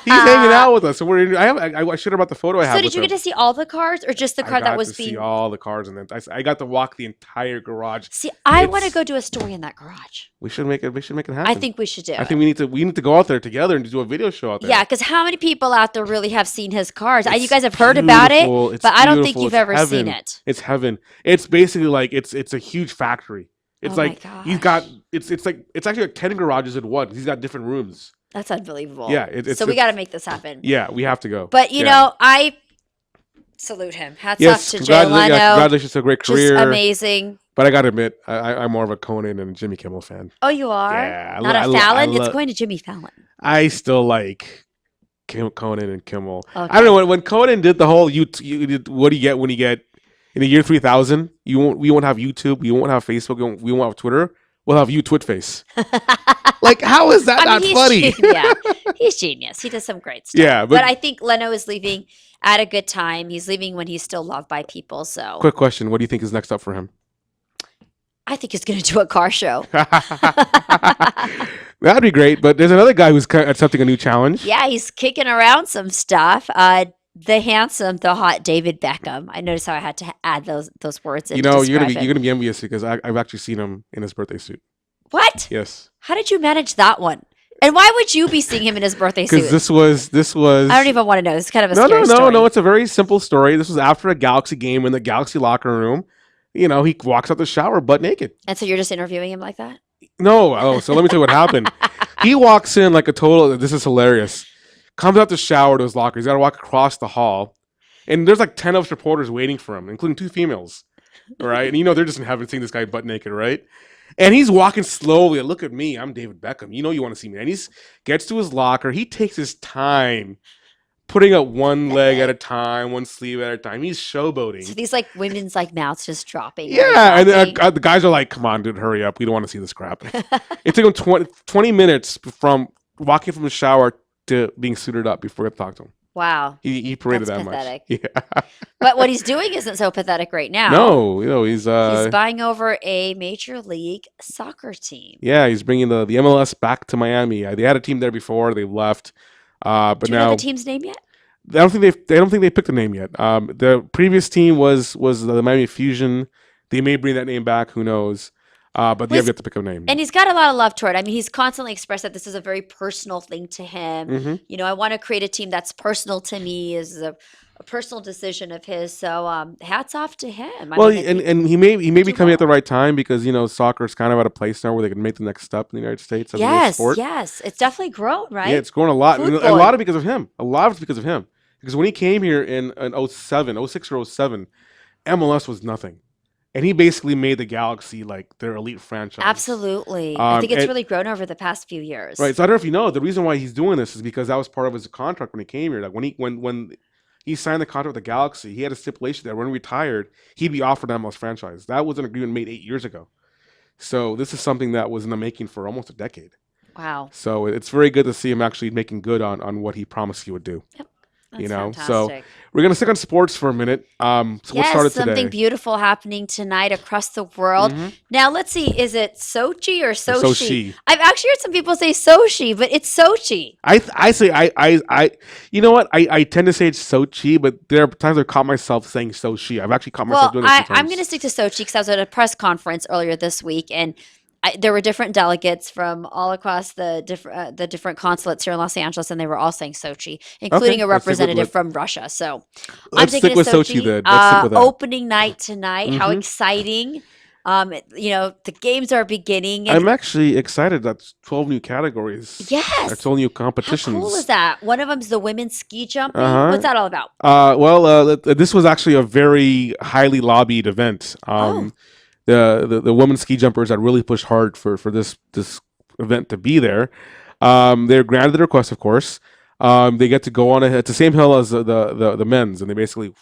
Speaker 3: He's hanging out with us. So I shared about the photo I have.
Speaker 2: So did
Speaker 3: with
Speaker 2: you
Speaker 3: him.
Speaker 2: get to see all the cars or just the car
Speaker 3: I got
Speaker 2: that was
Speaker 3: to see
Speaker 2: being...
Speaker 3: all the cars, and then I got to walk the entire garage.
Speaker 2: See, I
Speaker 3: It's-
Speaker 2: want to go do a story in that garage.
Speaker 3: We should make it. We should make it happen.
Speaker 2: I think we should do
Speaker 3: I
Speaker 2: it.
Speaker 3: think we need to go out there together and do a video show out there.
Speaker 2: Yeah, because how many people out there really have seen his cars? You
Speaker 3: It's
Speaker 2: guys have heard about it,
Speaker 3: beautiful. It's
Speaker 2: but I don't think
Speaker 3: beautiful.
Speaker 2: you've
Speaker 3: It's
Speaker 2: ever seen
Speaker 3: heaven.
Speaker 2: it.
Speaker 3: It's heaven. It's basically like it's a huge factory. It's
Speaker 2: Oh my
Speaker 3: like he's got it's actually like 10 garages in one. He's got different rooms.
Speaker 2: That's unbelievable.
Speaker 3: Yeah, it's
Speaker 2: so we got to make this happen.
Speaker 3: Yeah, we have to go.
Speaker 2: But
Speaker 3: Yeah.
Speaker 2: I salute him. Hats
Speaker 3: Yes,
Speaker 2: off to Jay Leno.
Speaker 3: congratulations to a great career.
Speaker 2: Just amazing.
Speaker 3: But I gotta admit, I'm more of a Conan and Jimmy Kimmel fan.
Speaker 2: Oh, you are?
Speaker 3: Yeah, I
Speaker 2: Not
Speaker 3: lo- I
Speaker 2: a
Speaker 3: lo- I
Speaker 2: Fallon? It's
Speaker 3: lo-
Speaker 2: going to Jimmy Fallon.
Speaker 3: I still like Conan and Kimmel.
Speaker 2: Okay.
Speaker 3: I don't know when Conan did the whole you did, what do you get when you get in the year 3000? We won't have YouTube. We won't have Facebook. We won't have Twitter. We'll have you Twitface. Like, how is that not
Speaker 2: he's
Speaker 3: funny?
Speaker 2: Yeah, he's genius. He does some great stuff.
Speaker 3: Yeah,
Speaker 2: but
Speaker 3: but-
Speaker 2: I think Leno is leaving at a good time. He's leaving when he's still loved by people. So
Speaker 3: Quick question: what do you think is next up for him?
Speaker 2: I think he's going to do a car show.
Speaker 3: That'd be great. But there's another guy who's accepting a new challenge.
Speaker 2: Yeah, he's kicking around some stuff. The handsome, the hot David Beckham. I noticed how I had to add those words in.
Speaker 3: You
Speaker 2: to
Speaker 3: know,
Speaker 2: describe
Speaker 3: you're
Speaker 2: it.
Speaker 3: gonna be envious because I've actually seen him in his birthday suit.
Speaker 2: What?
Speaker 3: Yes,
Speaker 2: How did you manage that one? And why would you be seeing him in his birthday suit?
Speaker 3: because this was.
Speaker 2: I don't even want to know. It's kind of a
Speaker 3: No,
Speaker 2: scary
Speaker 3: no, no,
Speaker 2: story.
Speaker 3: no. It's a very simple story. This was after a Galaxy game in the Galaxy locker room. You know, he walks out the shower butt naked.
Speaker 2: And so you're just interviewing him like that?
Speaker 3: No, so let me tell you what happened. He walks in like a total. This is hilarious. Comes out the shower to his locker. He's got to walk across the hall, and there's like 10 of us reporters waiting for him, including 2 females. Right, and they're just in heaven seeing this guy butt naked, right? And he's walking slowly. Look at me. I'm David Beckham. You want to see me. And he gets to his locker. He takes his time putting up one leg at a time, one sleeve at a time. He's showboating.
Speaker 2: So these like women's like mouths just dropping.
Speaker 3: Yeah, and the guys are like, come on, dude, hurry up. We don't want to see this crap. It took him 20 minutes from walking from the shower to being suited up before we could talk to him.
Speaker 2: Wow.
Speaker 3: He paraded
Speaker 2: That's
Speaker 3: that
Speaker 2: pathetic.
Speaker 3: much. Yeah.
Speaker 2: But what he's doing isn't so pathetic right now.
Speaker 3: No, he's
Speaker 2: He's buying over a major league soccer team.
Speaker 3: yeah, he's bringing the MLS back to Miami. They had a team there before, they left. But
Speaker 2: Do you
Speaker 3: now
Speaker 2: know the team's name yet?
Speaker 3: I don't think they picked a name yet. The previous team was the Miami Fusion. They may bring that name back. Who knows? But they have yet to pick a name.
Speaker 2: And he's got a lot of love toward it. I mean, he's constantly expressed that this is a very personal thing to him.
Speaker 3: Mhm.
Speaker 2: You know, I want to create a team that's personal to me. Is a personal decision of his. So hats off to him.
Speaker 3: Well,
Speaker 2: I think
Speaker 3: and he may be coming at the right time because soccer is kind of at a place now where they can make the next step in the United States as a real sport.
Speaker 2: yes, it's definitely grown, right?
Speaker 3: Yeah, it's grown a lot. And a
Speaker 2: Football.
Speaker 3: lot of because of him. A lot of it's because of him. Because when he came here in 06 or 07, MLS was nothing. And he basically made the Galaxy like their elite franchise.
Speaker 2: Absolutely. I think it's
Speaker 3: and-
Speaker 2: really grown over the past few years.
Speaker 3: Right. So I don't know if you know, the reason why he's doing this is because that was part of his contract when he came here. Like when he signed the contract with the Galaxy, he had a stipulation that when he retired, he'd be offered an MLS franchise. That was an agreement made 8 years ago. So this is something that was in the making for almost a decade.
Speaker 2: Wow.
Speaker 3: So it's very good to see him actually making good on what he promised he would do.
Speaker 2: Yep.
Speaker 3: You
Speaker 2: That's
Speaker 3: know,
Speaker 2: fantastic.
Speaker 3: so we're gonna stick on sports for a minute. So what
Speaker 2: Yes,
Speaker 3: started
Speaker 2: something
Speaker 3: today?
Speaker 2: beautiful happening tonight across the world.
Speaker 3: Mhm.
Speaker 2: Now let's see, is it Sochi or Sochi?
Speaker 3: Sochi.
Speaker 2: I've actually heard some people say Sochi, but it's Sochi.
Speaker 3: I say I you know what I tend to say it's Sochi, but there are times I've caught myself saying Sochi. I've actually caught myself
Speaker 2: Well,
Speaker 3: doing that
Speaker 2: I'm
Speaker 3: sometimes.
Speaker 2: going to stick to Sochi because I was at a press conference earlier this week, and there were different delegates from all across the different consulates here in Los Angeles, and they were all saying Sochi, including
Speaker 3: Okay,
Speaker 2: a
Speaker 3: let's stick with
Speaker 2: representative
Speaker 3: it.
Speaker 2: from Russia. So I'm
Speaker 3: Let's
Speaker 2: thinking
Speaker 3: stick with
Speaker 2: of
Speaker 3: Sochi then. Let's stick with that.
Speaker 2: Opening night tonight. How
Speaker 3: Mhm.
Speaker 2: exciting! The games are beginning. And
Speaker 3: I'm actually excited. That's 12 new categories.
Speaker 2: Yes.
Speaker 3: That's 12 new
Speaker 2: how
Speaker 3: competitions.
Speaker 2: cool is that? One of them's the women's ski jumping.
Speaker 3: Uh-huh.
Speaker 2: What's that all about?
Speaker 3: This was actually a very highly lobbied event. The women's ski jumpers had really pushed hard for this event to be there. They're granted the request, of course. They get to go on it's the same hill as the men's, and they basically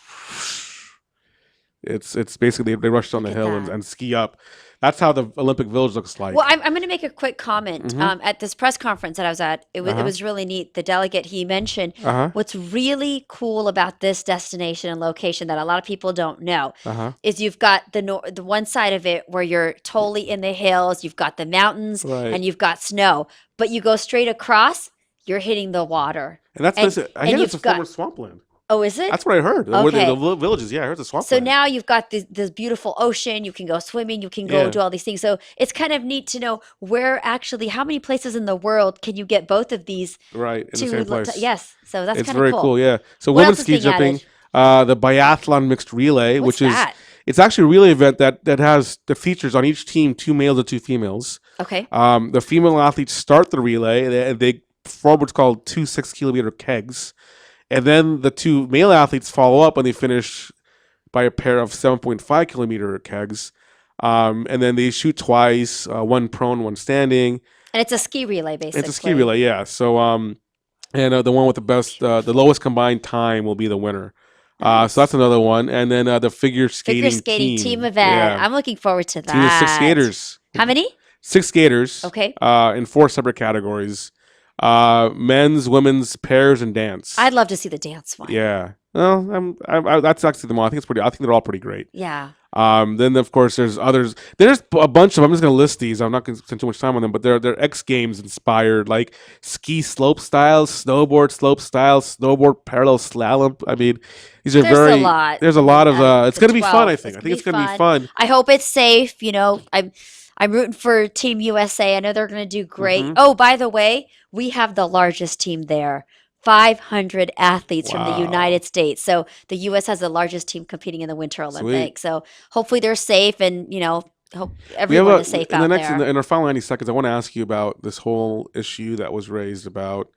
Speaker 3: it's basically they rush down the hill and ski up. That's how the Olympic Village looks like.
Speaker 2: Well, I'm going to make a quick comment.
Speaker 3: Mhm.
Speaker 2: At this press conference that I was at, it
Speaker 3: Uh-huh.
Speaker 2: was really neat. The delegate, he mentioned
Speaker 3: Uh-huh.
Speaker 2: what's really cool about this destination and location that a lot of people don't know
Speaker 3: Uh-huh.
Speaker 2: is you've got the one side of it where you're totally in the hills, you've got the mountains,
Speaker 3: Right.
Speaker 2: and you've got snow. But you go straight across, you're hitting the water.
Speaker 3: And that's I hear it's a
Speaker 2: you've got-
Speaker 3: former swampland.
Speaker 2: Oh, is it?
Speaker 3: That's what I heard. Where
Speaker 2: Okay.
Speaker 3: the villages, yeah, I heard it's a swampland.
Speaker 2: So now you've got this beautiful ocean. You can go swimming. You can go
Speaker 3: Yeah.
Speaker 2: do all these things. So it's kind of neat to know how many places in the world can you get both of these?
Speaker 3: Right, in the same place.
Speaker 2: Yes. So that's
Speaker 3: It's
Speaker 2: kind of
Speaker 3: very
Speaker 2: cool.
Speaker 3: cool. Yeah. So
Speaker 2: What
Speaker 3: women's
Speaker 2: else is
Speaker 3: ski
Speaker 2: being
Speaker 3: jumping,
Speaker 2: added?
Speaker 3: the biathlon mixed relay,
Speaker 2: What's
Speaker 3: which
Speaker 2: that?
Speaker 3: it's actually a relay event that has the features on each team 2 males and 2 females.
Speaker 2: Okay.
Speaker 3: The female athletes start the relay. They perform what's called 2 6-kilometer kegs. And then the 2 male athletes follow up and they finish by a pair of 7.5-kilometer kegs. And then they shoot twice, one prone, one standing.
Speaker 2: And it's a ski relay, basically.
Speaker 3: It's a ski relay, yeah. So, the one with the best, the lowest combined time will be the winner. So that's another one. And then the figure skating
Speaker 2: team event.
Speaker 3: Yeah.
Speaker 2: I'm looking forward to that.
Speaker 3: Team of 6 skaters.
Speaker 2: How many?
Speaker 3: 6 skaters.
Speaker 2: Okay.
Speaker 3: In 4 separate categories. Men's, women's, pairs, and dance.
Speaker 2: I'd love to see the dance one.
Speaker 3: Yeah. Well, that's actually the one. I think they're all pretty great.
Speaker 2: Yeah.
Speaker 3: Then of course there's others. There's a bunch of. I'm just gonna list these. I'm not gonna spend too much time on them, but they're X Games inspired, like ski slope style, snowboard slope style, snowboard parallel slalom. I mean, these are
Speaker 2: There's a lot.
Speaker 3: There's a lot of. It's
Speaker 2: The
Speaker 3: gonna be fun.
Speaker 2: 12.
Speaker 3: I think. I think it's gonna be fun.
Speaker 2: I hope it's safe. I'm rooting for Team USA. I know they're going to do great.
Speaker 3: Mhm.
Speaker 2: Oh, by the way, we have the largest team there. 500 athletes from the
Speaker 3: Wow.
Speaker 2: United States. So the US has the largest team competing in the Winter
Speaker 3: Sweet.
Speaker 2: Olympics. So hopefully they're safe and, hope
Speaker 3: We have
Speaker 2: everyone is safe
Speaker 3: in the
Speaker 2: out
Speaker 3: next
Speaker 2: there.
Speaker 3: in our final 90 seconds. I want to ask you about this whole issue that was raised about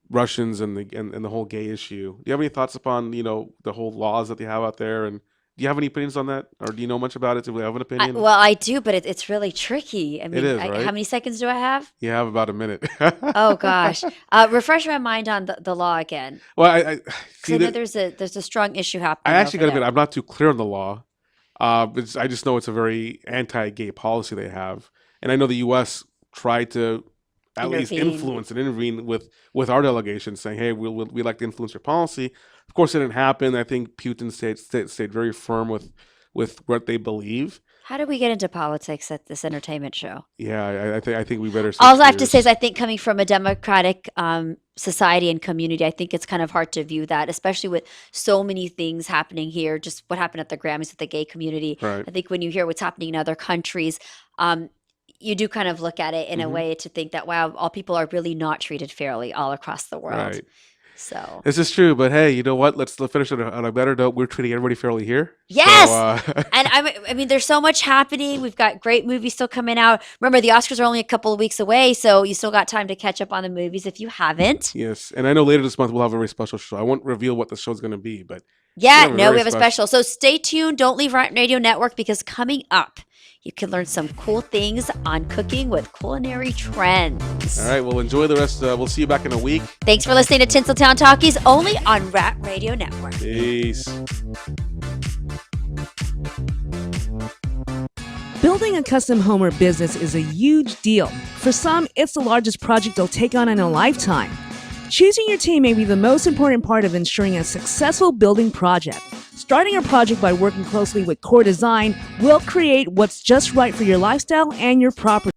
Speaker 3: Russians and the whole gay issue. Do you have any thoughts upon the whole laws that they have out there, and do you have any opinions on that, or do you know much about it? Do you have an opinion?
Speaker 2: Well, I do, but it's really tricky. I mean,
Speaker 3: is, right?
Speaker 2: how many seconds do I have?
Speaker 3: You have about a minute.
Speaker 2: Oh gosh, refresh my mind on the law again.
Speaker 3: Well, I
Speaker 2: 'Cause
Speaker 3: see
Speaker 2: I know
Speaker 3: that.
Speaker 2: there's a strong issue happening.
Speaker 3: I actually got
Speaker 2: over
Speaker 3: to admit,
Speaker 2: there.
Speaker 3: I'm not too clear on the law. I just know it's a very anti-gay policy they have, and I know the U.S. tried to at least
Speaker 2: Intervene.
Speaker 3: influence and intervene with our delegation, saying, "Hey, we like to influence your policy." Of course, it didn't happen. I think Putin stayed very firm with what they believe.
Speaker 2: How did we get into politics at this entertainment show?
Speaker 3: Yeah, I think we better.
Speaker 2: All
Speaker 3: switch
Speaker 2: I have to say
Speaker 3: gears.
Speaker 2: is I think coming from a Democratic society and community. I think it's kind of hard to view that, especially with so many things happening here. Just what happened at the Grammys with the gay community.
Speaker 3: Right.
Speaker 2: I think when you hear what's happening in other countries, you do kind of look at it in a way to think that, wow, all people are really not treated fairly all across the world.
Speaker 3: Right.
Speaker 2: So
Speaker 3: this is true, but hey, you know what? Let's finish on a better note. We're treating everybody fairly here.
Speaker 2: yes,
Speaker 3: So,
Speaker 2: and I mean, there's so much happening. We've got great movies still coming out. Remember, the Oscars are only a couple of weeks away, so you still got time to catch up on the movies if you haven't.
Speaker 3: yes, and I know later this month we'll have a very special show. I won't reveal what the show's going to be, but
Speaker 2: Yeah,
Speaker 3: we
Speaker 2: no, we have a special. So stay tuned. Don't leave Rant Radio Network, because coming up, you can learn some cool things on cooking with culinary trends.
Speaker 3: All right, well, enjoy the rest. We'll see you back in a week.
Speaker 2: Thanks for listening to TinselTown Talkies, only on Rant Radio Network.
Speaker 3: Peace.
Speaker 9: Building a custom home or business is a huge deal. For some, it's the largest project they'll take on in a lifetime. Choosing your team may be the most important part of ensuring a successful building project. Starting a project by working closely with Core Design will create what's just right for your lifestyle and your property.